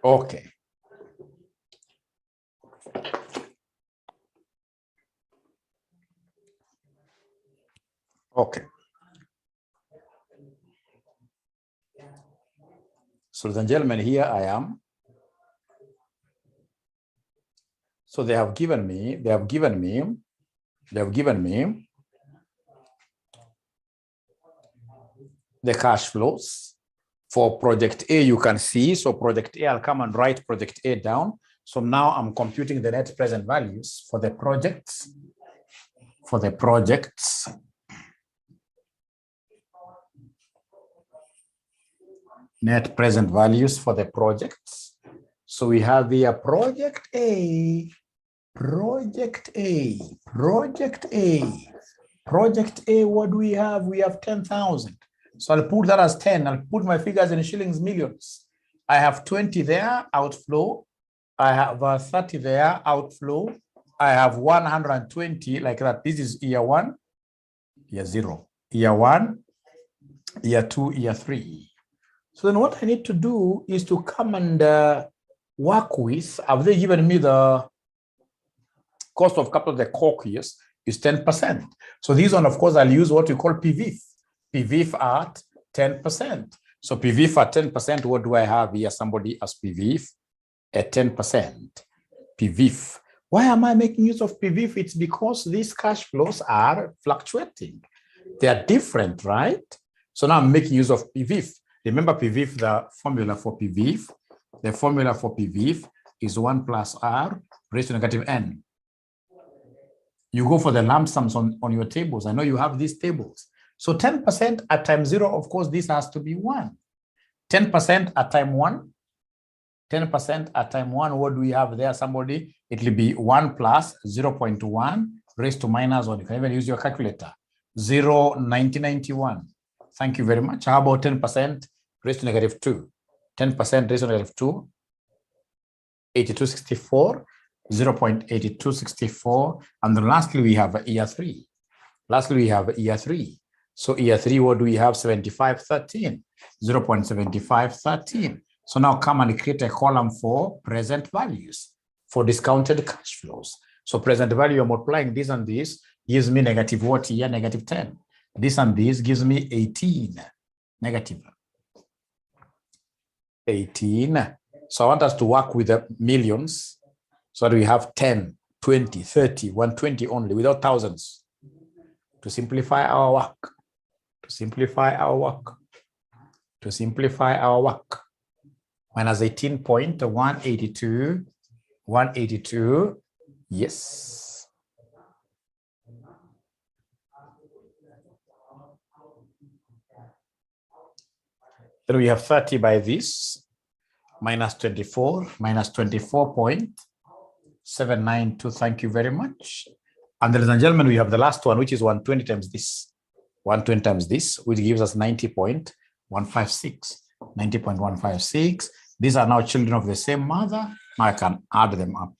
Okay. Okay. So, ladies and gentlemen, here I am. So they have given me the cash flows for project A. You can see, so project A, I'll come and write project A down. So now I'm computing the net present values for the projects, net present values for the projects. So we have here project A, what do we have? We have 10,000. So I'll put that as 10. I'll put my figures in shillings millions. I have 20 there, outflow. I have 30 there, outflow. I have 120 like that. This is year 1, year 0, year 1, year 2, year 3. So then what I need to do is to come and work with, have they given me the cost of capital, the core years is 10%. So this one, of course, I'll use what we call PVIF. PVIF at 10%. So PVIF at 10%, what do I have here? Somebody as PVIF at 10%. PVIF. Why am I making use of PVIF? It's because these cash flows are fluctuating. They are different, right? So now I'm making use of PVIF. Remember PVIF, the formula for PVIF. The formula for PVIF is 1 plus R raised to negative N. You go for the lump sums on your tables. I know you have these tables. So 10% at time 0, of course, this has to be 1. 10% at time 1. 10% at time 1, what do we have there? Somebody, it will be 1 plus 0.1 raised to minus 1. You can even use your calculator. 0.9091. Thank you very much. How about 10% raised to negative 2? 10% raised to negative 2, 8264. 0.8264, and then lastly we have year 3. So year 3, what do we have? 7513, 0.7513. So now come and create a column for present values for discounted cash flows. So present value, I'm multiplying this and this gives me negative what here? Negative 10. This and this gives me 18, negative 18. So I want us to work with the millions. So that we have 10, 20, 30, 120 only, without thousands, to simplify our work, minus 18.182, yes. Then we have 30 by this, minus 24, minus 24.792. Thank you very much. And ladies and gentlemen, we have the last one, which is 120 times this. 120 times this, which gives us 90.156. 90.156. These are now children of the same mother. Now I can add them up.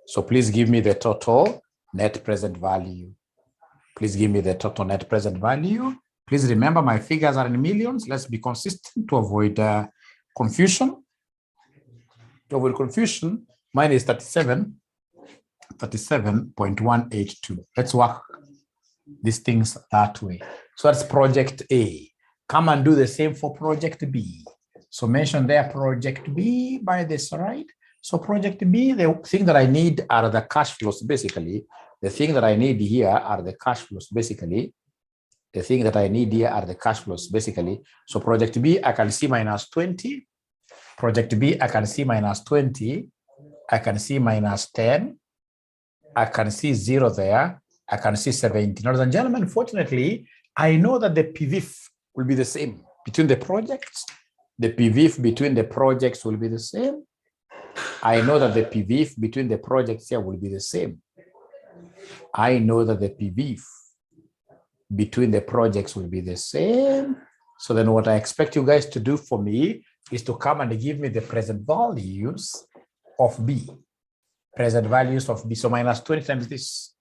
So please give me the total net present value. Please give me the total net present value. Please remember my figures are in millions. Let's be consistent to avoid confusion. To avoid confusion, mine is 37. 37.182. Let's work these things that way. So that's project A. Come and do the same for project B. So mention there project B by this, right? So project B, the thing that I need are the cash flows, basically. The thing that I need here are the cash flows, basically. The thing that I need here are the cash flows, basically. So project B, I can see minus 20. Project B, I can see minus 20. I can see minus 10. I can see 0 there. I can see 17. Ladies and gentlemen, fortunately, I know that the PVIF will be the same between the projects. The PVIF between the projects will be the same. I know that the PVIF between the projects here will be the same. I know that the PVIF between the projects will be the same. So then what I expect you guys to do for me is to come and give me the present values of B. Present values of B. So minus 20 times this.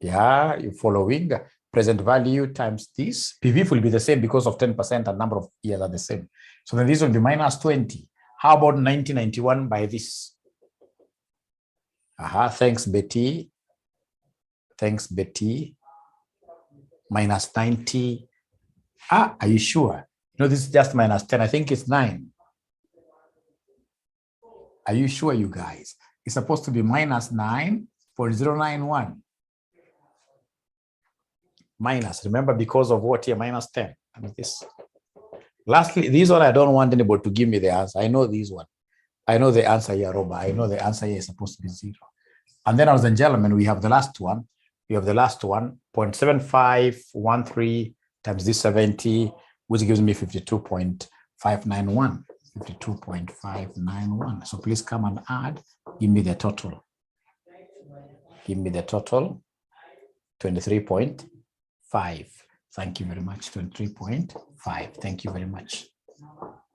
Yeah, you're following. Present value times this. PVIF will be the same because of 10% and number of years are the same. So then this will be minus 20. How about 1991 by this? Thanks, Betty. Thanks, Betty. Minus 90. Are you sure? No, this is just minus 10. I think it's 9. Are you sure, you guys? It's supposed to be minus 9.091. Minus, remember, because of what here? Minus 10. I mean this. Lastly, this one, I don't want anybody to give me the answer. I know this one. I know the answer here, Robert. I know the answer here is supposed to be 0. And then, ladies and gentlemen, we have the last one. We have the last one, 0.7513 times this 70, which gives me 52.591. 52.591. So please come and add. Give me the total. Give me the total. 23.5. Thank you very much. 23.5. Thank you very much.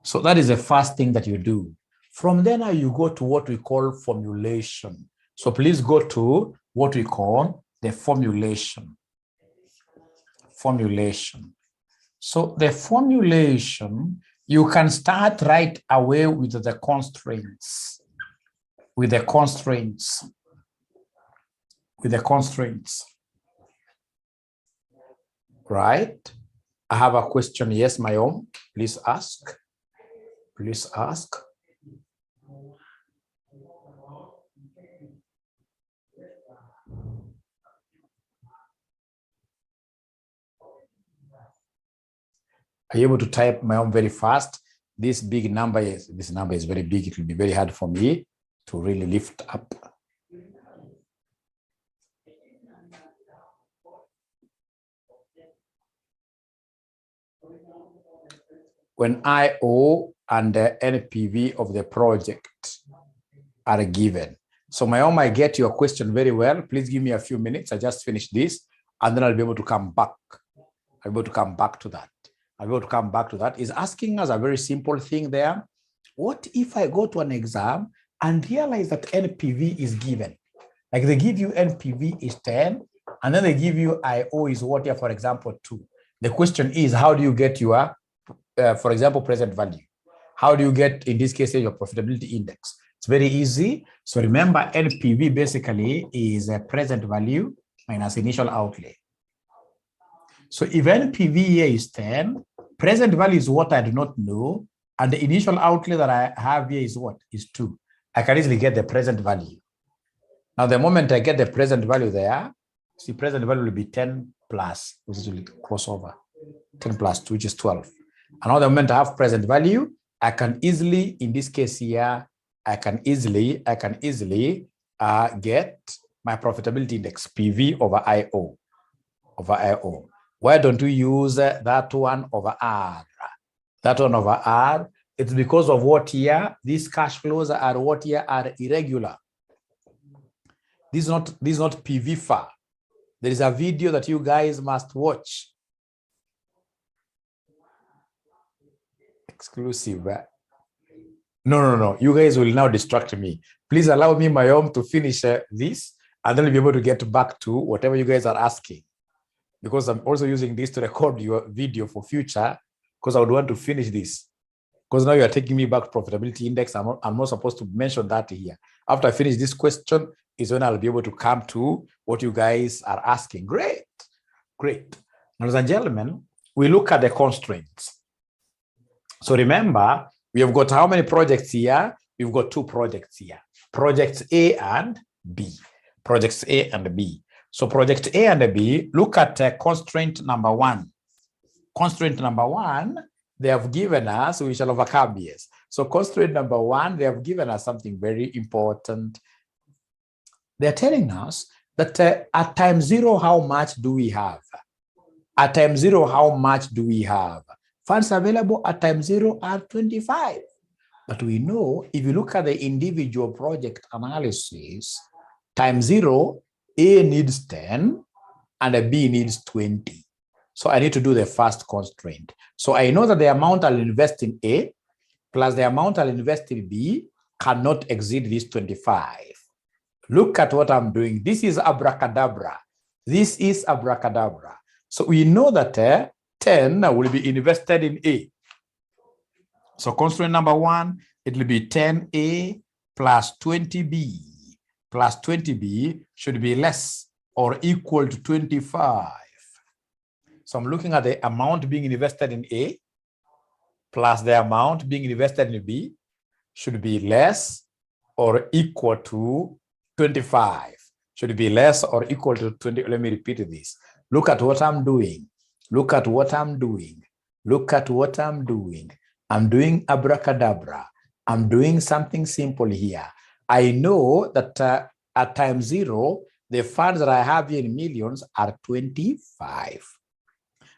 So that is the first thing that you do. From there, now you go to what we call formulation. So please go to what we call the formulation. Formulation. So the formulation, you can start right away with the constraints. With the constraints. With the constraints. Right? I have a question. Yes, my own. Please ask. Please ask. Are you able to type my own very fast? This number is very big. It will be very hard for me to really lift up. When IO and the NPV of the project are given. So my own, I get your question very well. Please give me a few minutes. I just finished this and then I'll be able to come back. I'll be able to come back to that. I'll be able to come back to that. Is asking us a very simple thing there. What if I go to an exam and realize that NPV is given? Like they give you NPV is 10, and then they give you IO is what here, for example, 2. The question is, how do you get your, for example, present value? How do you get, in this case, your profitability index? It's very easy. So remember, NPV basically is a present value minus initial outlay. So if NPV here is 10, present value is what I do not know, and the initial outlay that I have here is what? Is 2. I can easily get the present value. Now, the moment I get the present value there, see, present value will be 10 plus, which is crossover, 10 plus 2, which is 12. And now the moment I have present value, I can easily, in this case here, I can easily get my profitability index, PV over IO, Why don't we use that one over R? That one over R, it's because of what here, these cash flows are what here are irregular. This is not PVFA. There is a video that you guys must watch. Exclusive. No. You guys will now distract me. Please allow me, my own, to finish this, and then I'll be able to get back to whatever you guys are asking. Because I'm also using this to record your video for future, because I would want to finish this. because now you are taking me back to profitability index. I'm not supposed to mention that here. After I finish this question is when I'll be able to come to what you guys are asking. Great. Ladies and gentlemen, we look at the constraints. So remember, we have got how many projects here? We've got 2 projects here. Projects A and B. Projects A and B. So project A and B, look at constraint number 1. Constraint number 1, they have given us, we shall overcome, yes. So constraint number 1, they have given us something very important. They're telling us that at time 0, how much do we have? At time 0, how much do we have? Funds available at time 0 are 25. But we know, if you look at the individual project analysis, time 0, A needs 10 and a B needs 20. So I need to do the first constraint. So I know that the amount I'll invest in A plus the amount I'll invest in B cannot exceed this 25. Look at what I'm doing. This is abracadabra. This is abracadabra. So we know that 10 will be invested in A. So constraint number 1, it will be 10A plus 20B. Plus 20B should be less or equal to 25. So I'm looking at the amount being invested in A plus the amount being invested in B should be less or equal to 25. Should be less or equal to 20. Let me repeat this. Look at what I'm doing. Look at what I'm doing. Look at what I'm doing. I'm doing abracadabra. I'm doing something simple here. I know that at time 0, the funds that I have here in millions are 25.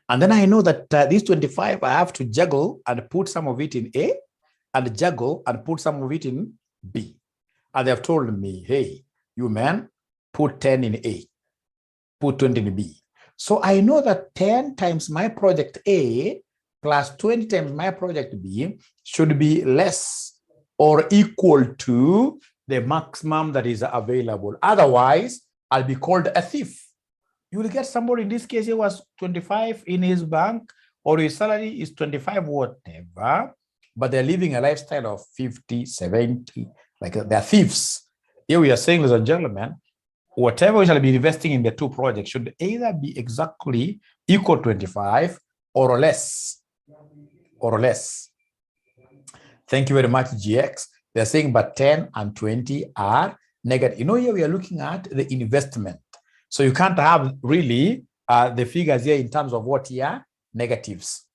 And then I know that these 25, I have to juggle and put some of it in A and juggle and put some of it in B. And they have told me, hey, you man, put 10 in A, put 20 in B. So I know that 10 times my project A plus 20 times my project B should be less or equal to the maximum that is available. Otherwise, I'll be called a thief. You will get somebody, in this case, he was 25 in his bank, or his salary is 25, whatever, but they're living a lifestyle of 50, 70, like they're thieves. Here we are saying, ladies and gentlemen, whatever we shall be investing in the 2 projects should either be exactly equal to 25 or less. Or less. Thank you very much, GX. They're saying, but 10 and 20 are negative. You know, here we are looking at the investment. So you can't have really the figures here in terms of what here? Negatives.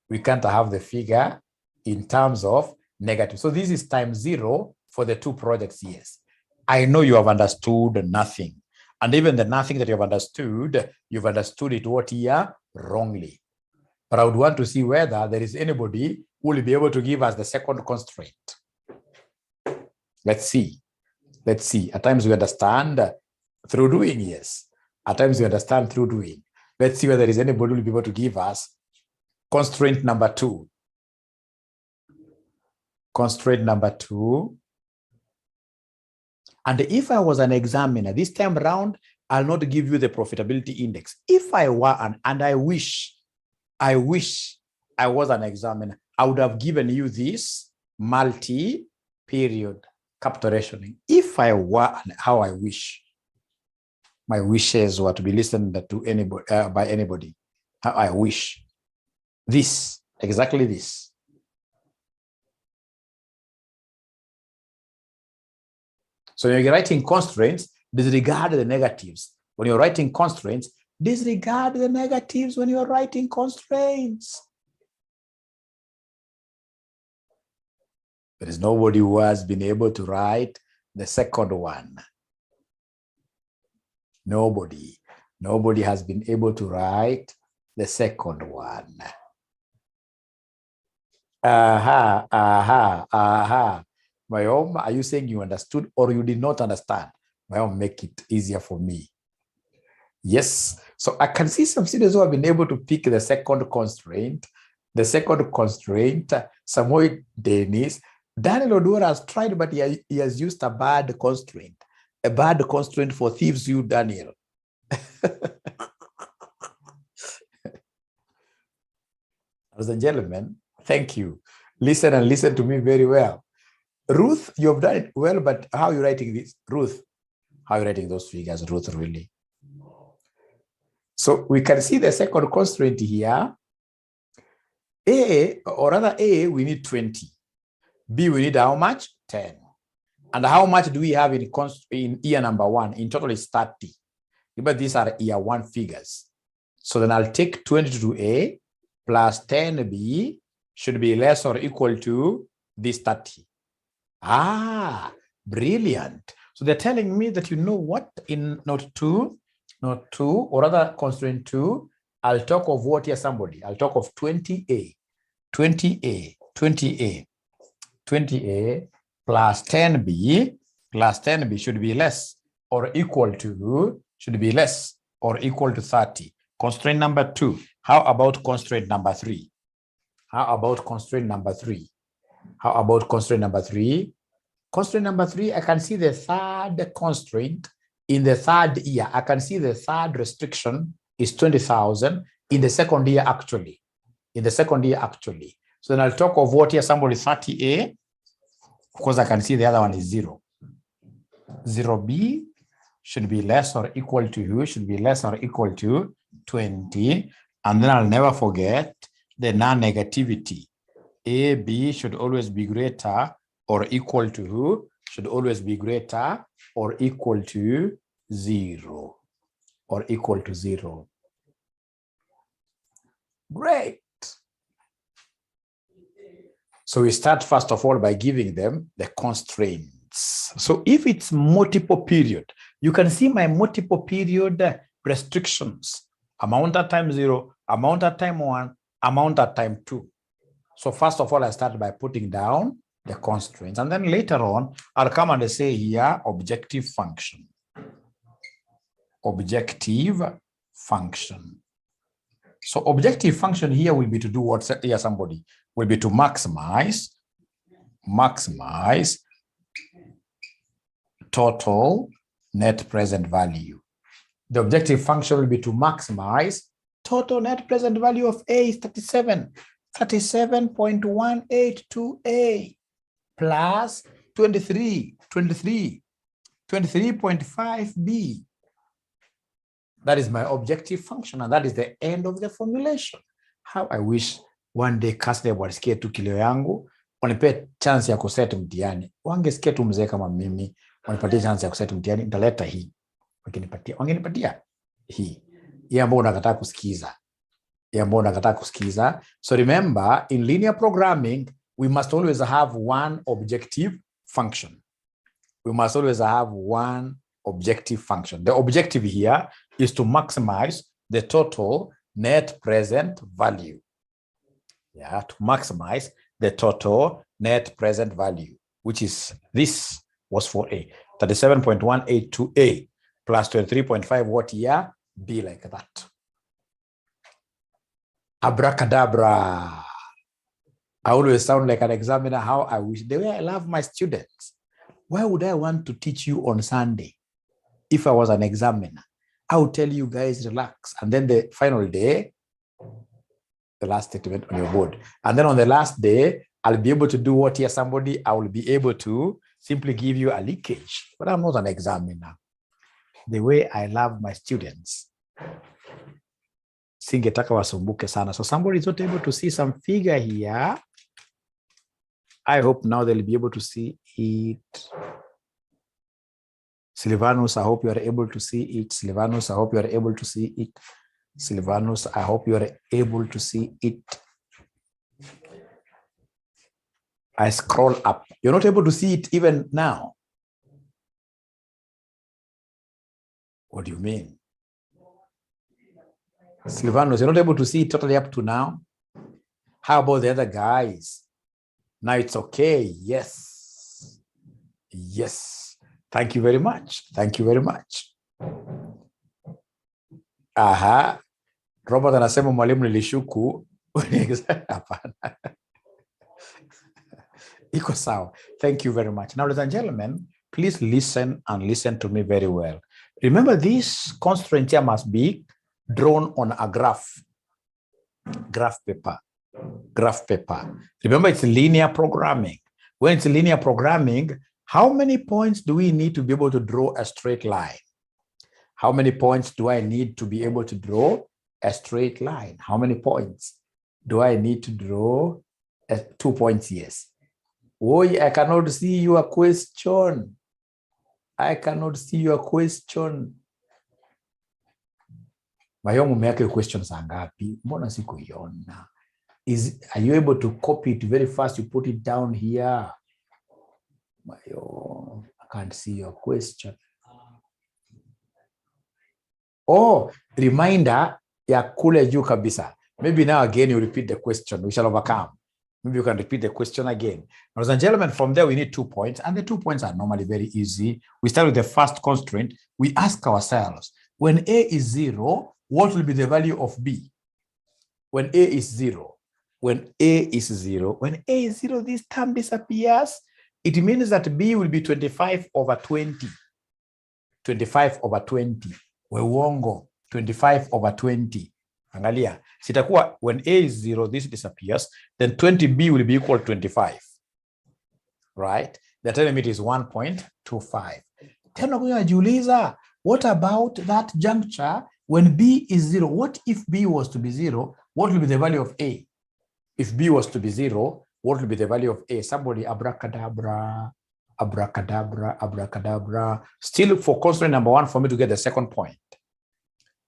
We can't have the figure in terms of negative. So this is time 0 for the 2 projects, yes. I know you have understood nothing. And even the nothing that you've understood it what here? Wrongly. But I would want to see whether there is anybody who will be able to give us the second constraint. Let's see. Let's see. At times we understand through doing, yes. At times we understand through doing. Let's see whether there is anybody who will be able to give us constraint number 2. Constraint number 2. And if I was an examiner, this time around, I'll not give you the profitability index. If I were, and I wish I was an examiner, I would have given you this multi-period capital rationing. If I were, and how I wish, my wishes were to be listened to anybody, by anybody. How I wish. This, exactly this. So when you're writing constraints, disregard the negatives. When you're writing constraints, disregard the negatives when you're writing constraints. There is nobody who has been able to write the second one. Nobody has been able to write the second one. Mayom, are you saying you understood or you did not understand? Mayom, make it easier for me. Yes, so I can see some students who have been able to pick the second constraint. The second constraint, Samoy Dennis, Daniel Odura has tried, but he has used a bad constraint. A bad constraint for thieves, you, Daniel. Ladies and gentlemen, Thank you. Listen and listen to me very well. Ruth, you have done it well, but how are you writing this? Ruth, how are you writing those figures, Ruth, really? So we can see the second constraint here. A, or rather A, we need 20. B, we need how much? 10. And how much do we have in year number 1? In total is 30. But these are year 1 figures. So then I'll take 22A plus 10B should be less or equal to this 30. Ah, brilliant. So they're telling me that you know what in note 2, or rather constraint 2, I'll talk of what here, somebody? I'll talk of 20A plus 10B should be less or equal to, 30. Constraint number 2. How about constraint number 3? Constraint number 3, I can see the third constraint in the third year. I can see the third restriction is 20,000 in the second year actually. So then I'll talk of what here, somebody 30A. Of course, I can see the other one is 0. 0B should be less or equal to 20. And then I'll never forget the non-negativity. AB should always be greater or equal to 0. Great. So we start first of all by giving them the constraints. So if it's multiple period, you can see my multiple period restrictions. Amount at time 0, amount at time 1, amount at time 2. So first of all, I start by putting down the constraints. And then later on, I'll come and say here, objective function. So objective function here will be to do what here, somebody will be to maximize total net present value. The objective function will be to maximize total net present value of A is 37.182A plus 23.5B. That is my objective function, and that is the end of the formulation. How I wish one day Kasdeb walisikie tu kilio yangu, wanipe chance ya kuset mtihani. Wangesikia tu mzee kama mimi, wanipatie chance ya kuset mtihani, nitaleta hii. Wangenipatia hii. Hii ambayo unakataa kusikiza. So remember, in linear programming, we must always have one objective function. The objective here is to maximize the total net present value. Yeah, to maximize the total net present value, which is this was for A, 37.182A plus 23.5 what year? Be like that. Abracadabra. I always sound like an examiner. How I wish. The way I love my students. Why would I want to teach you on Sunday if I was an examiner? I would tell you guys, relax. And then the final day, the last statement on your board. And then on the last day, I'll be able to do what here, somebody, I will be able to simply give you a leakage. But I'm not an examiner. The way I love my students. Singetaka wasumbuke sana. So somebody is not able to see some figure here. I hope now they'll be able to see it. Silvanus, I hope you are able to see it. Silvanus, I hope you are able to see it. Silvanus, I hope you are able to see it. I scroll up. You're not able to see it even now. What do you mean? Silvanus, you're not able to see it totally up to now? How about the other guys? Now it's okay. Yes. Yes. Thank you very much. Thank you very much. Aha. Robert anasema mwalimu nilishuku. Hapana. Iko sawa. Thank you very much. Now, ladies and gentlemen, please listen and listen to me very well. Remember, this constraint here must be drawn on a graph paper. graph paper. Remember, it's linear programming. When it's linear programming, how many points do we need to be able to draw a straight line? How many points do I need to be able to draw a straight line? How many points do I need to draw 2 points? Yes. Oh, I cannot see your question. I cannot see your question. Mayo mumeweka questions angapi? Mbona sikuiona? Are you able to copy it very fast? You put it down here. Mayo, I can't see your question. Oh, reminder ya kule juu kabisa. Maybe now again you repeat the question. We shall overcome. Maybe you can repeat the question again. Ladies and gentlemen, from there we need 2 points, and the 2 points are normally very easy. We start with the first constraint. We ask ourselves, when A is 0, what will be the value of B? When A is 0, when A is 0, when A is 0, this term disappears. It means that B will be 25 over 20. 25 over 20. Wewongo, 25 over 20. Angalia, sitakuwa when A is 0, this disappears, then 20B will be equal to 25. Right? The time limit is 1.25. Tena kuna jiuliza, what about that juncture when B is 0? What if B was to be 0? What will be the value of A? If B was to be 0, what will be the value of A? Somebody abracadabra, abracadabra, abracadabra. Still for constraint number 1, for me to get the second point.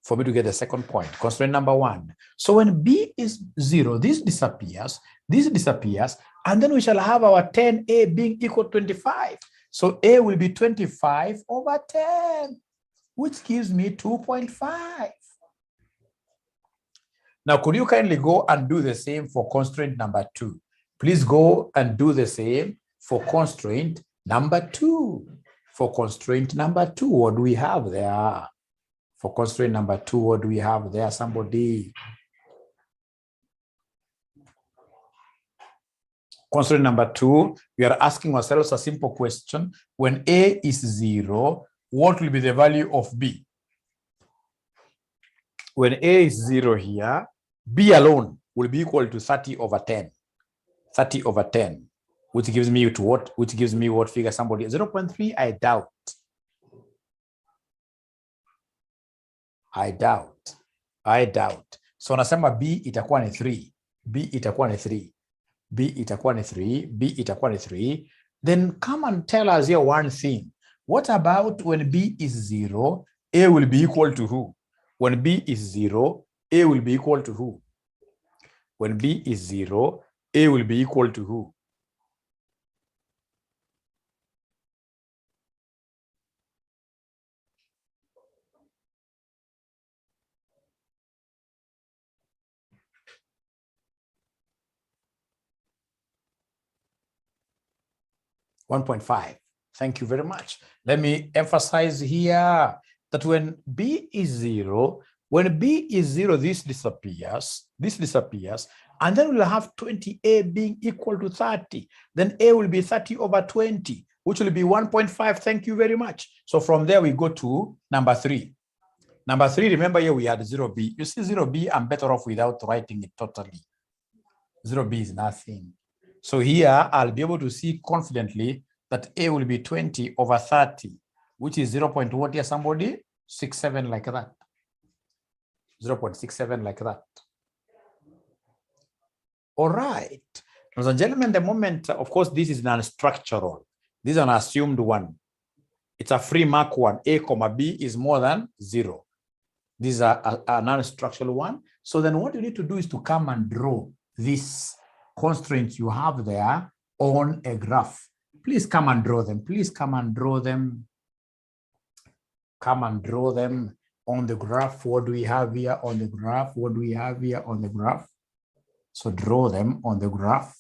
For me to get the second point, constraint number 1. So when B is 0, this disappears, and then we shall have our 10A being equal to 25. So A will be 25 over 10, which gives me 2.5. Now, could you kindly go and do the same for constraint number 2? Please go and do the same for constraint number 2. For constraint number 2, what do we have there? For constraint number 2, what do we have there? Somebody. Constraint number 2, we are asking ourselves a simple question. When A is 0, what will be the value of B? When A is 0 here, B alone will be equal to 30 over 10. 30 over 10, which gives me to what? Which gives me what figure? Somebody 0.3, I doubt. I doubt. So nasema B itakuwa ni 3. B itakuwa ni 3. B itakuwa ni 3. B itakuwa ni 3. Then come and tell us here one thing. What about when B is 0, A will be equal to who? When B is 0, A will be equal to who? When B is 0, A will be equal to who? $1.5. Thank you very much. Let me emphasize here that when B is 0, this disappears, and then we'll have 20A being equal to 30. Then A will be 30 over 20, which will be 1.5. Thank you very much. So from there, we go to number 3. Number 3, remember here we had 0B. You see 0B, I'm better off without writing it totally. 0B is nothing. So here, I'll be able to see confidently that A will be 20 over 30, which is 0. What here, somebody? 67 like that. 0.67 like that. All right. Ladies and gentlemen, the moment, of course, this is non-structural. This is an assumed one. It's a free mark one. A comma B is more than 0. This is a non-structural one. So then what you need to do is to come and draw these constraints you have there on a graph. Please come and draw them. Please come and draw them. Come and draw them on the graph. What do we have here on the graph? What do we have here on the graph? So draw them on the graph.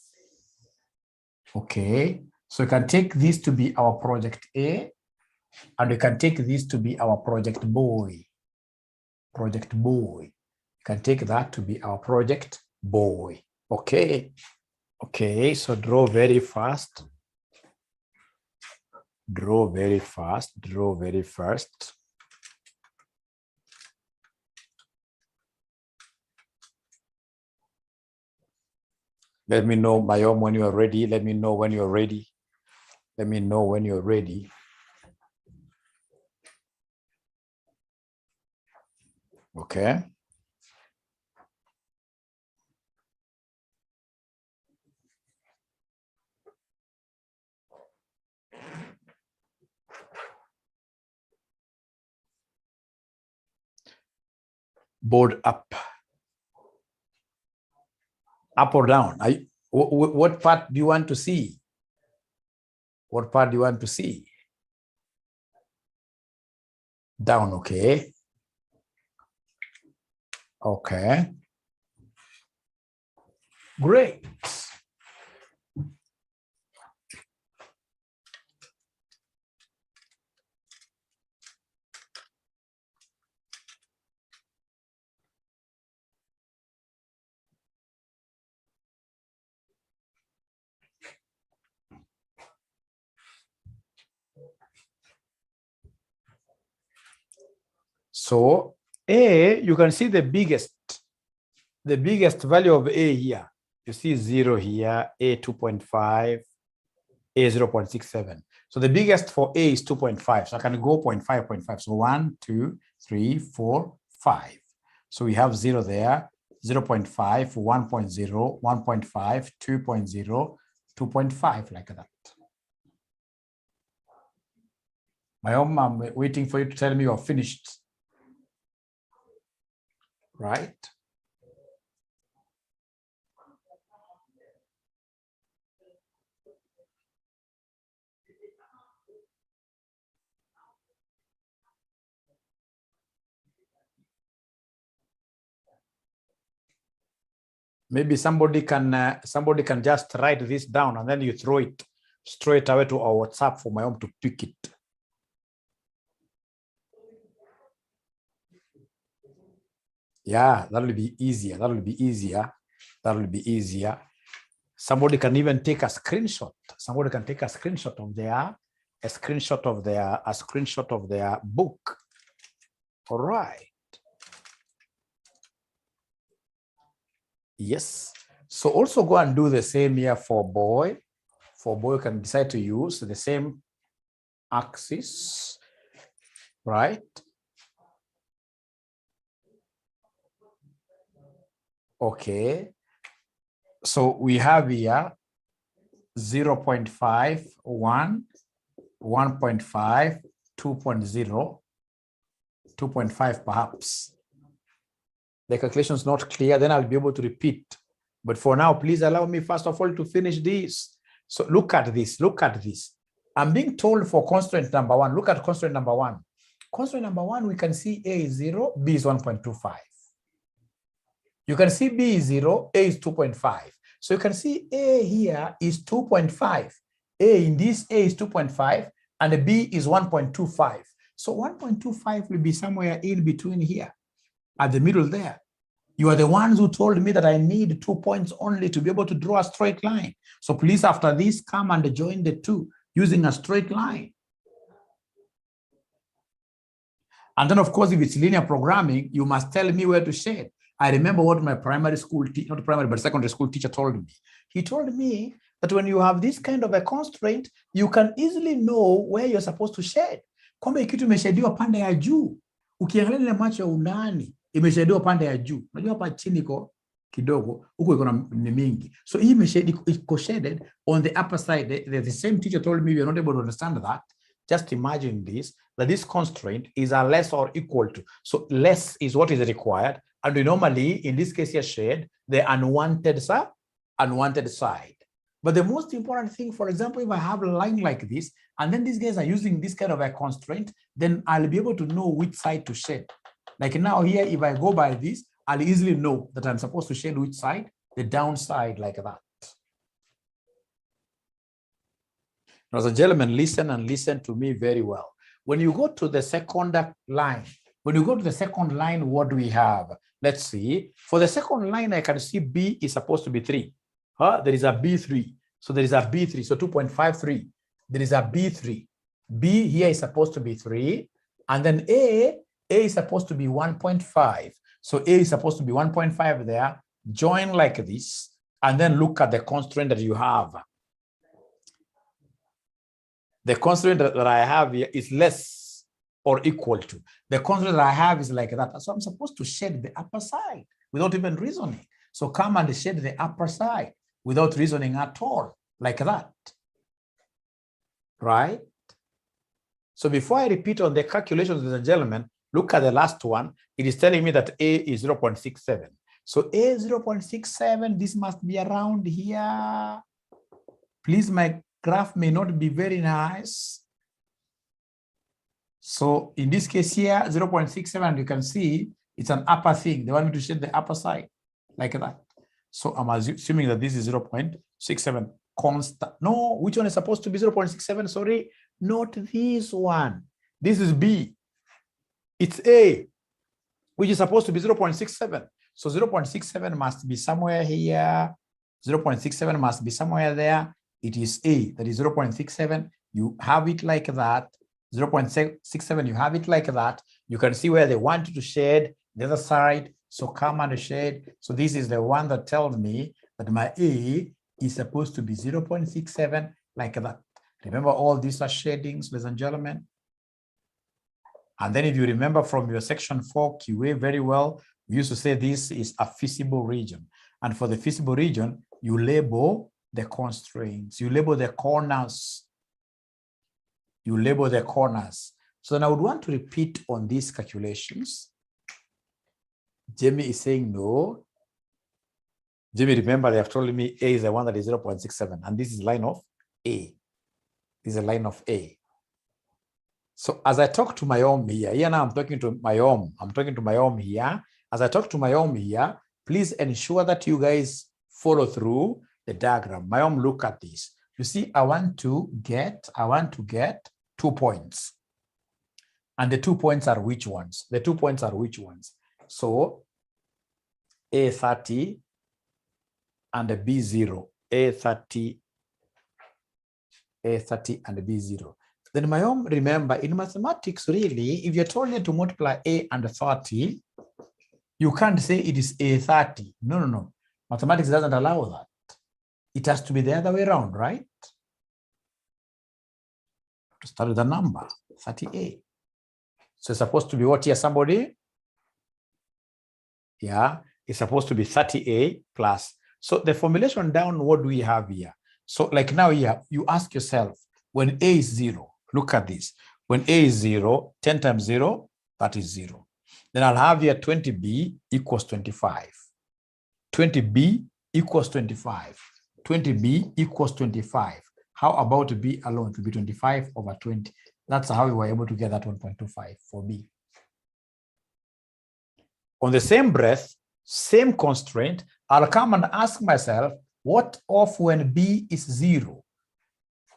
Okay. So you can take this to be our project A, and we can take this to be our project boy. Project boy. You can take that to be our project boy. Okay. Okay, so draw very fast. Draw very fast. Draw very fast. Let me know, Mayom, when you're ready. Let me know when you're ready. Let me know when you're ready. Okay. Board up. Up or down? What part do you want to see? What part do you want to see? Down, okay. Okay. Great. So A, you can see the biggest value of A here. You see 0 here, A 2.5, A 0.67. So the biggest for A is 2.5. So I can go 0.5, 0.5. So 1, 2, 3, 4, 5. So we have 0 there, 0.5, 1.0, 1.5, 2.0, 2.5, like that. I'm waiting for you to tell me you're finished. Right? Maybe somebody can just write this down and then you throw it straight away to our WhatsApp for Mayom to pick it. Yeah, that will be easier. That will be easier. That will be easier. Somebody can even take a screenshot. Somebody can take a screenshot of their book. All right. Yes. So also go and do the same here for boy. For boy, you can decide to use the same axis, right? Okay. So we have here 0.5, 1, 1.5, 2.0, 2.5 perhaps. The calculation is not clear, then I'll be able to repeat. But for now, please allow me first of all to finish this. So look at this, look at this. I'm being told for constraint number 1, look at constraint number 1. Constraint number 1, we can see A is 0, B is 1.25. You can see B is 0, A is 2.5. So you can see A here is 2.5. A in this, A is 2.5, and B is 1.25. So 1.25 will be somewhere in between here, at the middle there. You are the ones who told me that I need 2 points only to be able to draw a straight line. So please, after this, come and join the two using a straight line. And then, of course, if it's linear programming, you must tell me where to shade. I remember what my primary school, not primary, but secondary school teacher told me. He told me that when you have this kind of a constraint, you can easily know where you're supposed to shade. Kwamba kitu imeshadiwa pande ya juu, ukiangalia ile macho ya undani, imeshadiwa pande ya juu. Unajua hapa chini iko kidogo, huko iko ni mingi. So hii iko shaded on the upper side. The same teacher told me you're not able to understand that. Just imagine this, that this constraint is a less or equal to. So less is what is required. And we normally, in this case here, shade the unwanted side. But the most important thing, for example, if I have a line like this, and then these guys are using this kind of a constraint, then I'll be able to know which side to shade. Like now here, if I go by this, I'll easily know that I'm supposed to shade which side, the downside, like that. Now, as a gentleman, listen and listen to me very well. When you go to the second line, what do we have? Let's see. For the second line, I can see B is supposed to be 3. There is a B3. So there is a B3. So 2.53. There is a B3. B here is supposed to be 3. And then A is supposed to be 1.5. So A is supposed to be 1.5 there. Join like this. and then look at the constraint that you have. The constraint that I have here is less or equal to. The constraint that I have is like that. So I'm supposed to shade the upper side without even reasoning. So come and shade the upper side without reasoning at all, like that. Right? So before I repeat on the calculations, ladies and gentlemen, look at the last one. It is telling me that A is 0.67. So A is 0.67, this must be around here. Please, my graph may not be very nice. So in this case here, 0.67, you can see it's an upper thing. They want me to shade the upper side like that. So I'm assuming that this is 0.67 constant. No, which one is supposed to be 0.67? Sorry, not this one. This is B. It's A, which is supposed to be 0.67. So 0.67 must be somewhere here. 0.67 must be somewhere there. It is A, that is 0.67. You have it like that. 0.67, you have it like that. You can see where they want you to shade the other side. So come and shade. So this is the one that tells me that my A is supposed to be 0.67 like that. Remember, all these are shadings, ladies and gentlemen. And then if you remember from your section 4 QA very well, we used to say this is a feasible region. And for the feasible region, you label the constraints, you label the corners. You label the corners. So then I would want to repeat on these calculations. Jamie is saying no. Jamie, remember, they have told me A is the one that is 0.67, and this is line of A. This is a line of A. So as I talk to my own here now I'm talking to my own. I'm talking to my own here. As I talk to my own here, please ensure that you guys follow through the diagram. My own, look at this. You see, I want to get 2 points. And the 2 points are which ones? The 2 points are which ones? So A30 and B0. A30 and B0. Then my own, remember, in mathematics, really, if you're told you to multiply A and 30, you can't say it is A30. No. Mathematics doesn't allow that. It has to be the other way around, right? To start with the number 30A. So it's supposed to be what here, somebody? Yeah, it's supposed to be 30A plus. So the formulation down, what do we have here? So like now here, you ask yourself, when A is 0, look at this. When A is 0, 10 times 0, that is 0. Then I'll have here 20B equals 25. 20B equals 25. 20B equals 25. How about B alone? It will be 25 over 20. That's how we were able to get that 1.25 for B. On the same breath, same constraint, I'll come and ask myself, what of when B is 0?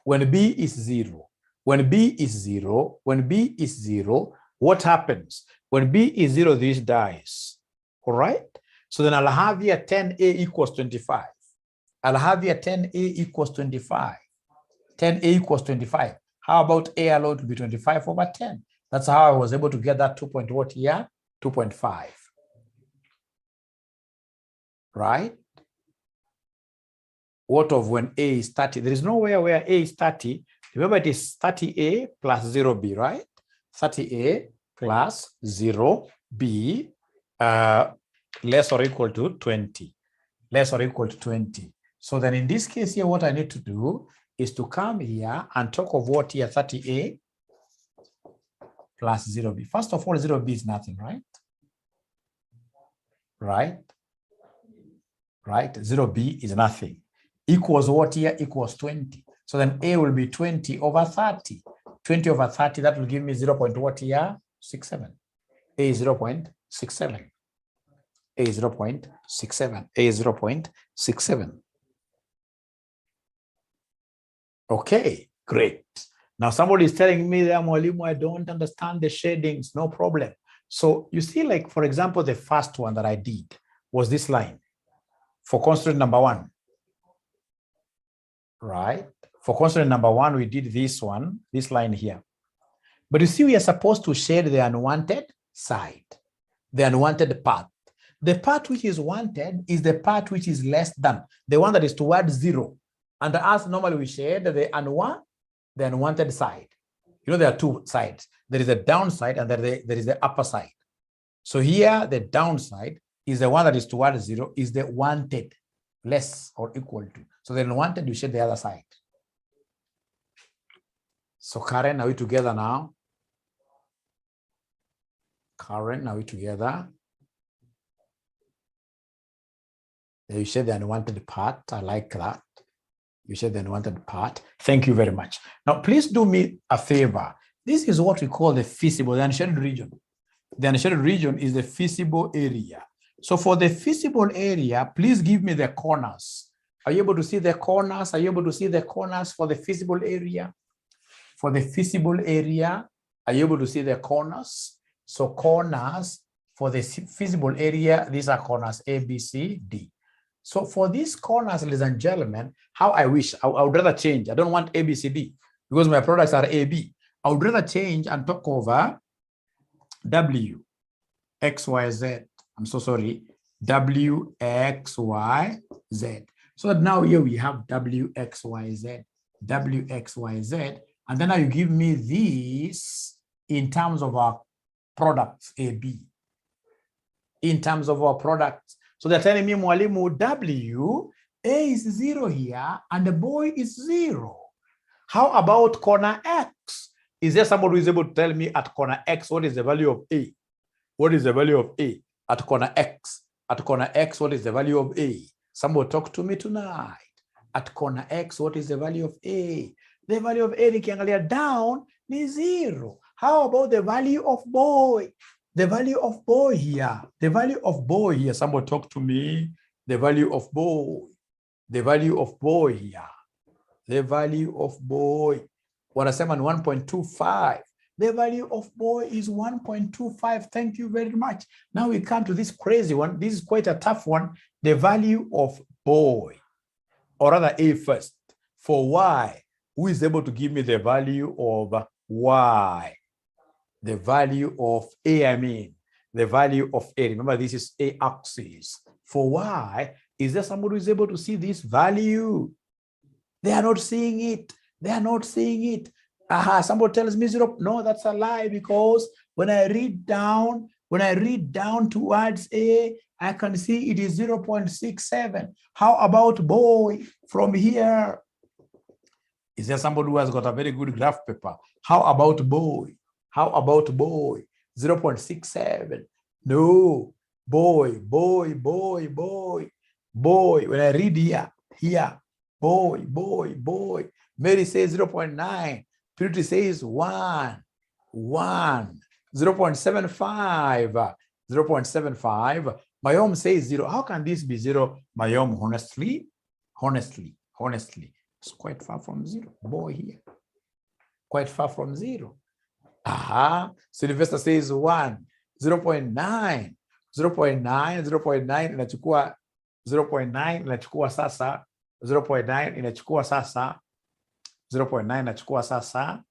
When B is 0, when B is 0, when B is 0, what happens? When B is 0, this dies. All right? So then I'll have here 10A equals 25. I'll have here 10A equals 25. 10A equals 25. How about A alone to be 25 over 10? That's how I was able to get that 2.what here? 2.5. Right? What of when A is 30? There is nowhere where A is 30. Remember, it is 30A plus 0B, right? 30A plus 0B less or equal to 20. Less or equal to 20. So then in this case here, what I need to do is to come here and talk of what here, 30A plus 0B. First of all, 0B is nothing, right? Right? 0B is nothing. Equals what here? Equals 20. So then A will be 20 over 30. 20 over 30, that will give me 0.what here? 67. A is 0.67. A is 0.67. A is 0.67. Okay, great. Now somebody is telling me that, Mwalimu, I don't understand the shadings. No problem. So you see, like, for example, the first one that I did was this line for constraint number 1. Right? For constraint number 1, we did this one, this line here. But you see, we are supposed to shade the unwanted side, the unwanted path. The part which is wanted is the part which is less than, the one that is towards 0. And as normally we shade the unwanted side. You know, there are two sides. There is a downside and there is the upper side. So here, the downside is the one that is towards 0, is the wanted, less or equal to. So the unwanted, you shade the other side. So Karen, are we together now? Karen, are we together? You shade the unwanted part. I like that. You shade the unwanted part. Thank you very much. Now, please do me a favor. This is what we call the feasible, the unshaded region. The unshaded region is the feasible area. So for the feasible area, please give me the corners. Are you able to see the corners? Are you able to see the corners for the feasible area? For the feasible area, are you able to see the corners? So corners for the feasible area, these are corners A, B, C, D. So for these corners, ladies and gentlemen, how I wish, I would rather change. I don't want A, B, C, D because my products are A, B. I would rather change and talk over W, X, Y, Z. I'm so sorry, W, X, Y, Z. So that now here we have W, X, Y, Z, W, X, Y, Z. And then now you give me these in terms of our products, A, B. In terms of our products. So they're telling me, Mwalimu, W, A is 0 here, and the boy is 0. How about corner X? Is there somebody who is able to tell me at corner X, what is the value of A? What is the value of A? At corner X. At corner X, what is the value of A? Somebody talk to me tonight. At corner X, what is the value of A? The value of A, nikiangalia down, is 0. How about the value of boy? The value of boy here. The value of boy here. Somebody talk to me. The value of boy. The value of boy here. The value of boy. What I said on 1.25. The value of boy is 1.25. Thank you very much. Now we come to this crazy one. This is quite a tough one. The value of boy. Or rather A first. For Y. Who is able to give me the value of Y? The value of A, I mean, the value of A. Remember, this is A axis. For Y, is there somebody who is able to see this value? They are not seeing it. They are not seeing it. Aha, somebody tells me 0. No, that's a lie, because when I read down towards A, I can see it is 0.67. How about boy from here? Is there somebody who has got a very good graph paper? How about boy? How about boy? 0.67. No. Boy, boy, boy, boy, boy. When I read here, boy, boy, boy. Mary says 0.9. Purity says 1. 0.75. 0.75. Mayom says 0. How can this be 0? Mayom, honestly. It's quite far from 0. Boy here. Quite far from 0. Aha. Sylvester says 1. 0.9. 0.9 inachukua 0.9 inachukua sasa 0.9 inachukua sasa 0.9 inachukua sasa.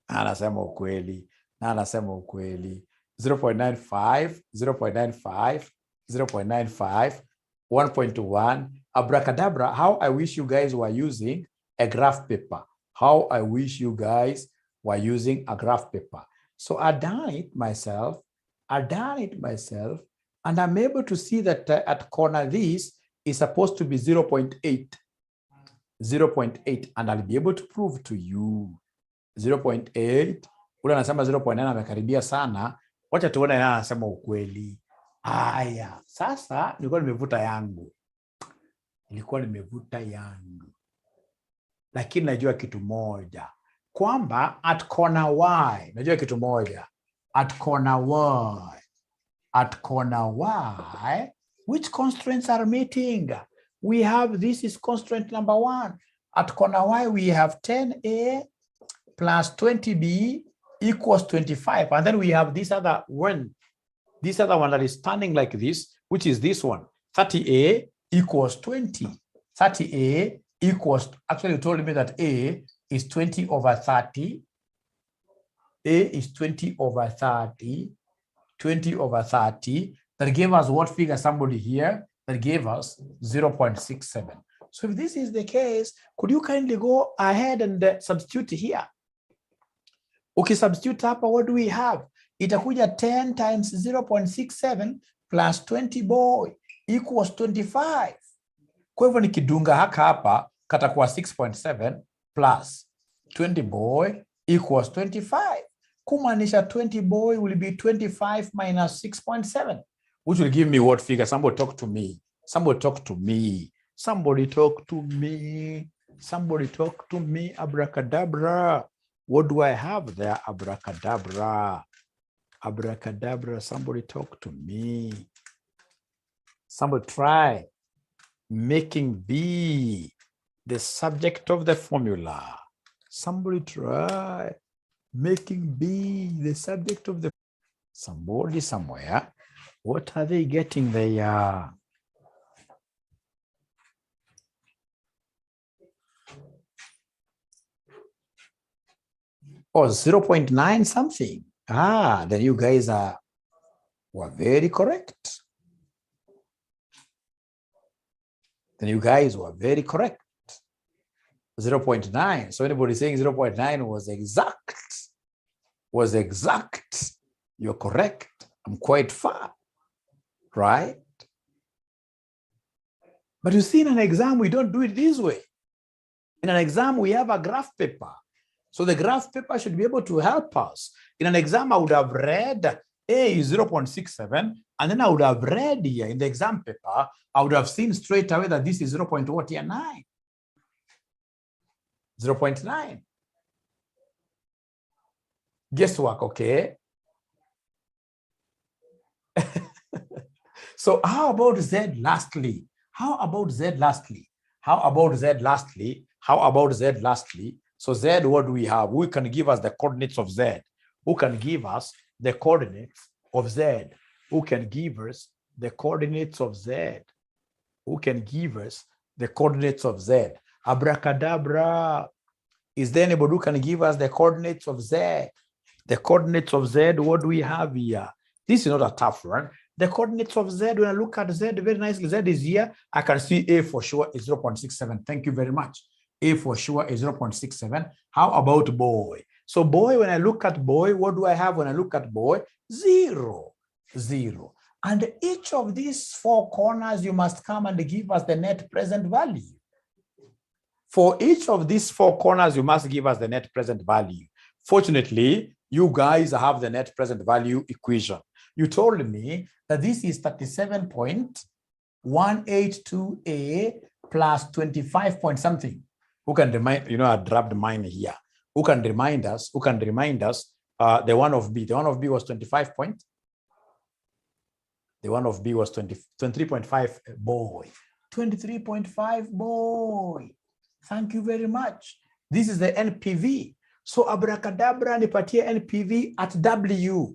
Anasema ukweli. 0.95, 0.95, 0.95, 1.1. Abracadabra, how I wish you guys were using a graph paper. How I wish you guys were using a graph paper. So I've done it myself, and I'm able to see that at corner this is supposed to be 0.8. 0.8, and I'll be able to prove to you 0.8. Ule anasema 0.9 amekaribia sana. Wacha tuone nani anasema ukweli. Haya, sasa nilikuwa nimevuta yangu. Lakini najua kitu moja, kwamba at corner Y, najua kitu moja, at corner Y, which constraints are meeting? We have, this is constraint number 1. At corner Y, we have 10A plus 20B equals 25. And then we have this other one that is standing like this, which is this one, 30A equals 20. 30A equals, actually you told me that A is 20 over 30. A is 20 over 30. 20 over 30. That gave us what figure? Somebody here. That gave us 0.67. So if this is the case, could you kindly go ahead and substitute here? Okay, substitute hapa, what do we have? Itakuja 10 times 0.67 plus 20 boy equals 25. Kwa hivyo nikidunga hapa katakuwa 6.7 plus 20 boy equals 25. Kumaanisha 20 boy will be 25 minus 6.7, which will give me what figure? Somebody talk to me. Somebody talk to me. Somebody talk to me. Somebody talk to me. Abracadabra. What do I have there? Abracadabra. Abracadabra. Somebody talk to me. Somebody try making B the subject of the formula. Somebody try making B the subject of the... Somebody somewhere. What are they getting there? Oh, 0.9 something. Ah, then you guys were very correct. Then you guys were very correct. 0.9. So anybody saying 0.9 was exact. You're correct. I'm quite far, right? But you see, in an exam, we don't do it this way. In an exam, we have a graph paper. So the graph paper should be able to help us. In an exam, I would have read A is 0.67, and then I would have read here in the exam paper, I would have seen straight away that this is 0.9. 0.9. Guesswork, okay? So how about Z lastly? How about Z lastly? How about Z lastly? How about Z lastly? So Z, what do we have? Who can give us the coordinates of Z? Who can give us the coordinates of Z? Who can give us the coordinates of Z? Who can give us the coordinates of Z? Abracadabra. Is there anybody who can give us the coordinates of Z? The coordinates of Z, what do we have here? This is not a tough one. The coordinates of Z, when I look at Z very nicely, Z is here. I can see A for sure is 0.67. Thank you very much. A for sure is 0.67. How about boy? So boy, when I look at boy, what do I have when I look at boy? 0, 0. And each of these four corners, you must come and give us the net present value. For each of these four corners, you must give us the net present value. Fortunately, you guys have the net present value equation. You told me that this is 37.182A plus 25 point something. Who can remind, I dropped mine here. Who can remind us, the one of B? The one of B was 25 point. The one of B was 23.5 boy. 23.5 boy. Thank you very much. This is the NPV. So abracadabra, nipatie NPV at W.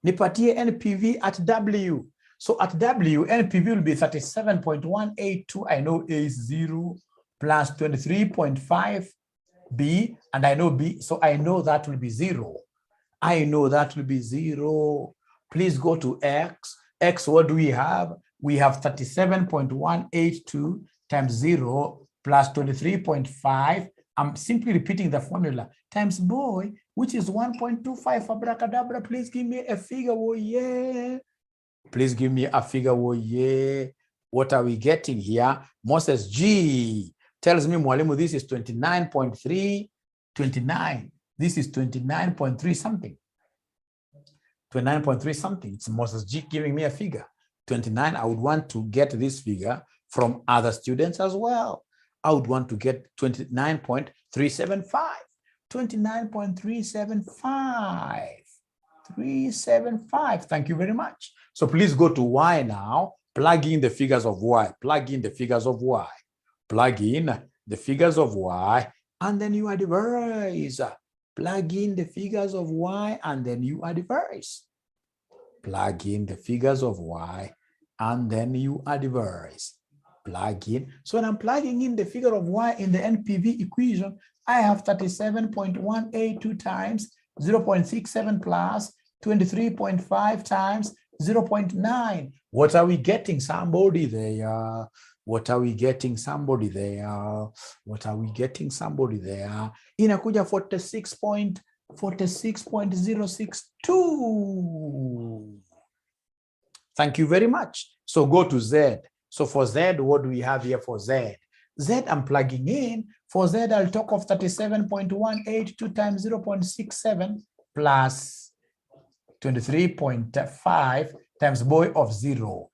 Nipatie NPV at W. So at W, NPV will be 37.182. I know A is 0 plus 23.5 B, and I know B, so I know that will be 0. I know that will be 0. Please go to X. X, what do we have? We have 37.182 times 0 plus 23.5. I'm simply repeating the formula, times boy, which is 1.25. Abracadabra, please give me a figure, oh yeah. Please give me a figure, oh yeah. What are we getting here? Moses G tells me, Mwalimu, this is 29.3, 29. This is 29.3 something. 29.3 something. It's Moses G giving me a figure. 29, I would want to get this figure from other students as well. I would want to get 29.375. 29.375. 375. Thank you very much. So please go to Y now. Plug in the figures of Y. Plug in the figures of Y. Plug in the figures of Y, and then you advise. Plug in the figures of Y, and then you advise. Plug in the figures of Y, and then you advise. Plug in. So when I'm plugging in the figure of Y in the NPV equation, I have 37.182 times 0.67 plus 23.5 times 0.9. What are we getting? Somebody there. What are we getting? Somebody there. What are we getting? Somebody there. Inakuja 46.062. Thank you very much. So go to Z. So for Z, what do we have here for Z? Z, I'm plugging in. For Z, I'll talk of 37.182 times 0.67 plus 23.5 times boy of 0.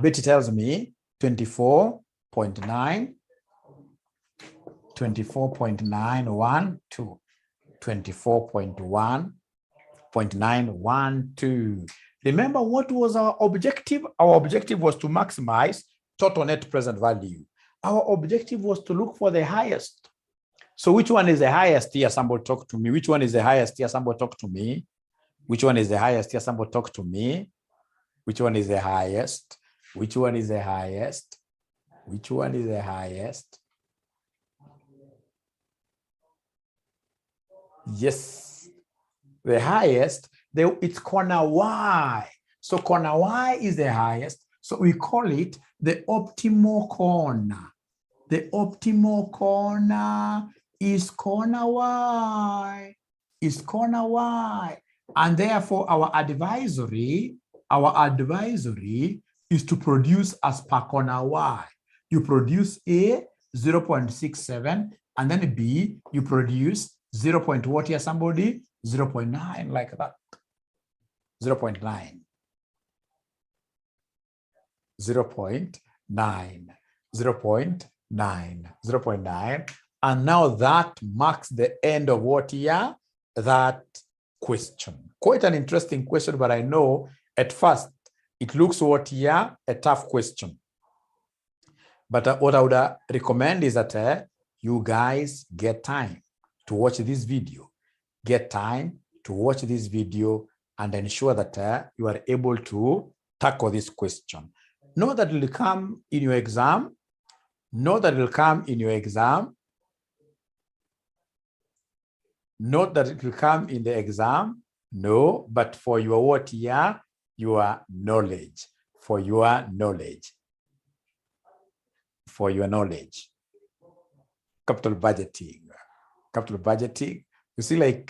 Betty tells me 24.9, 24.912, 24.1.912. Remember, what was our objective? Our objective was to maximize total net present value. Our objective was to look for the highest. So which one is the highest here? Somebody talk to me. Which one is the highest here? Somebody talk to me. Which one is the highest here? Somebody talk to me. Which one is the highest? Which one is the highest? Which one is the highest? Yes, the highest, it's corner Y. So corner Y is the highest. So we call it the optimal corner. The optimal corner is corner Y. Is corner Y. And therefore our advisory is to produce as per corner Y. You produce A, 0.67, and then B, you produce 0. What here, somebody? 0.9, like that. 0.9. 0.9. 0.9. 0.9. And now that marks the end of what here? That question. Quite an interesting question, but I know at first it looks what here? A tough question. But what I would recommend is that you guys get time to watch this video. Get time to watch this video and ensure that you are able to tackle this question. Know that it will come in your exam. Know that it will come in your exam. Note that it will come in the exam. No, but for your what here? Your knowledge. For your knowledge. For your knowledge. Capital budgeting. Capital budgeting. You see, like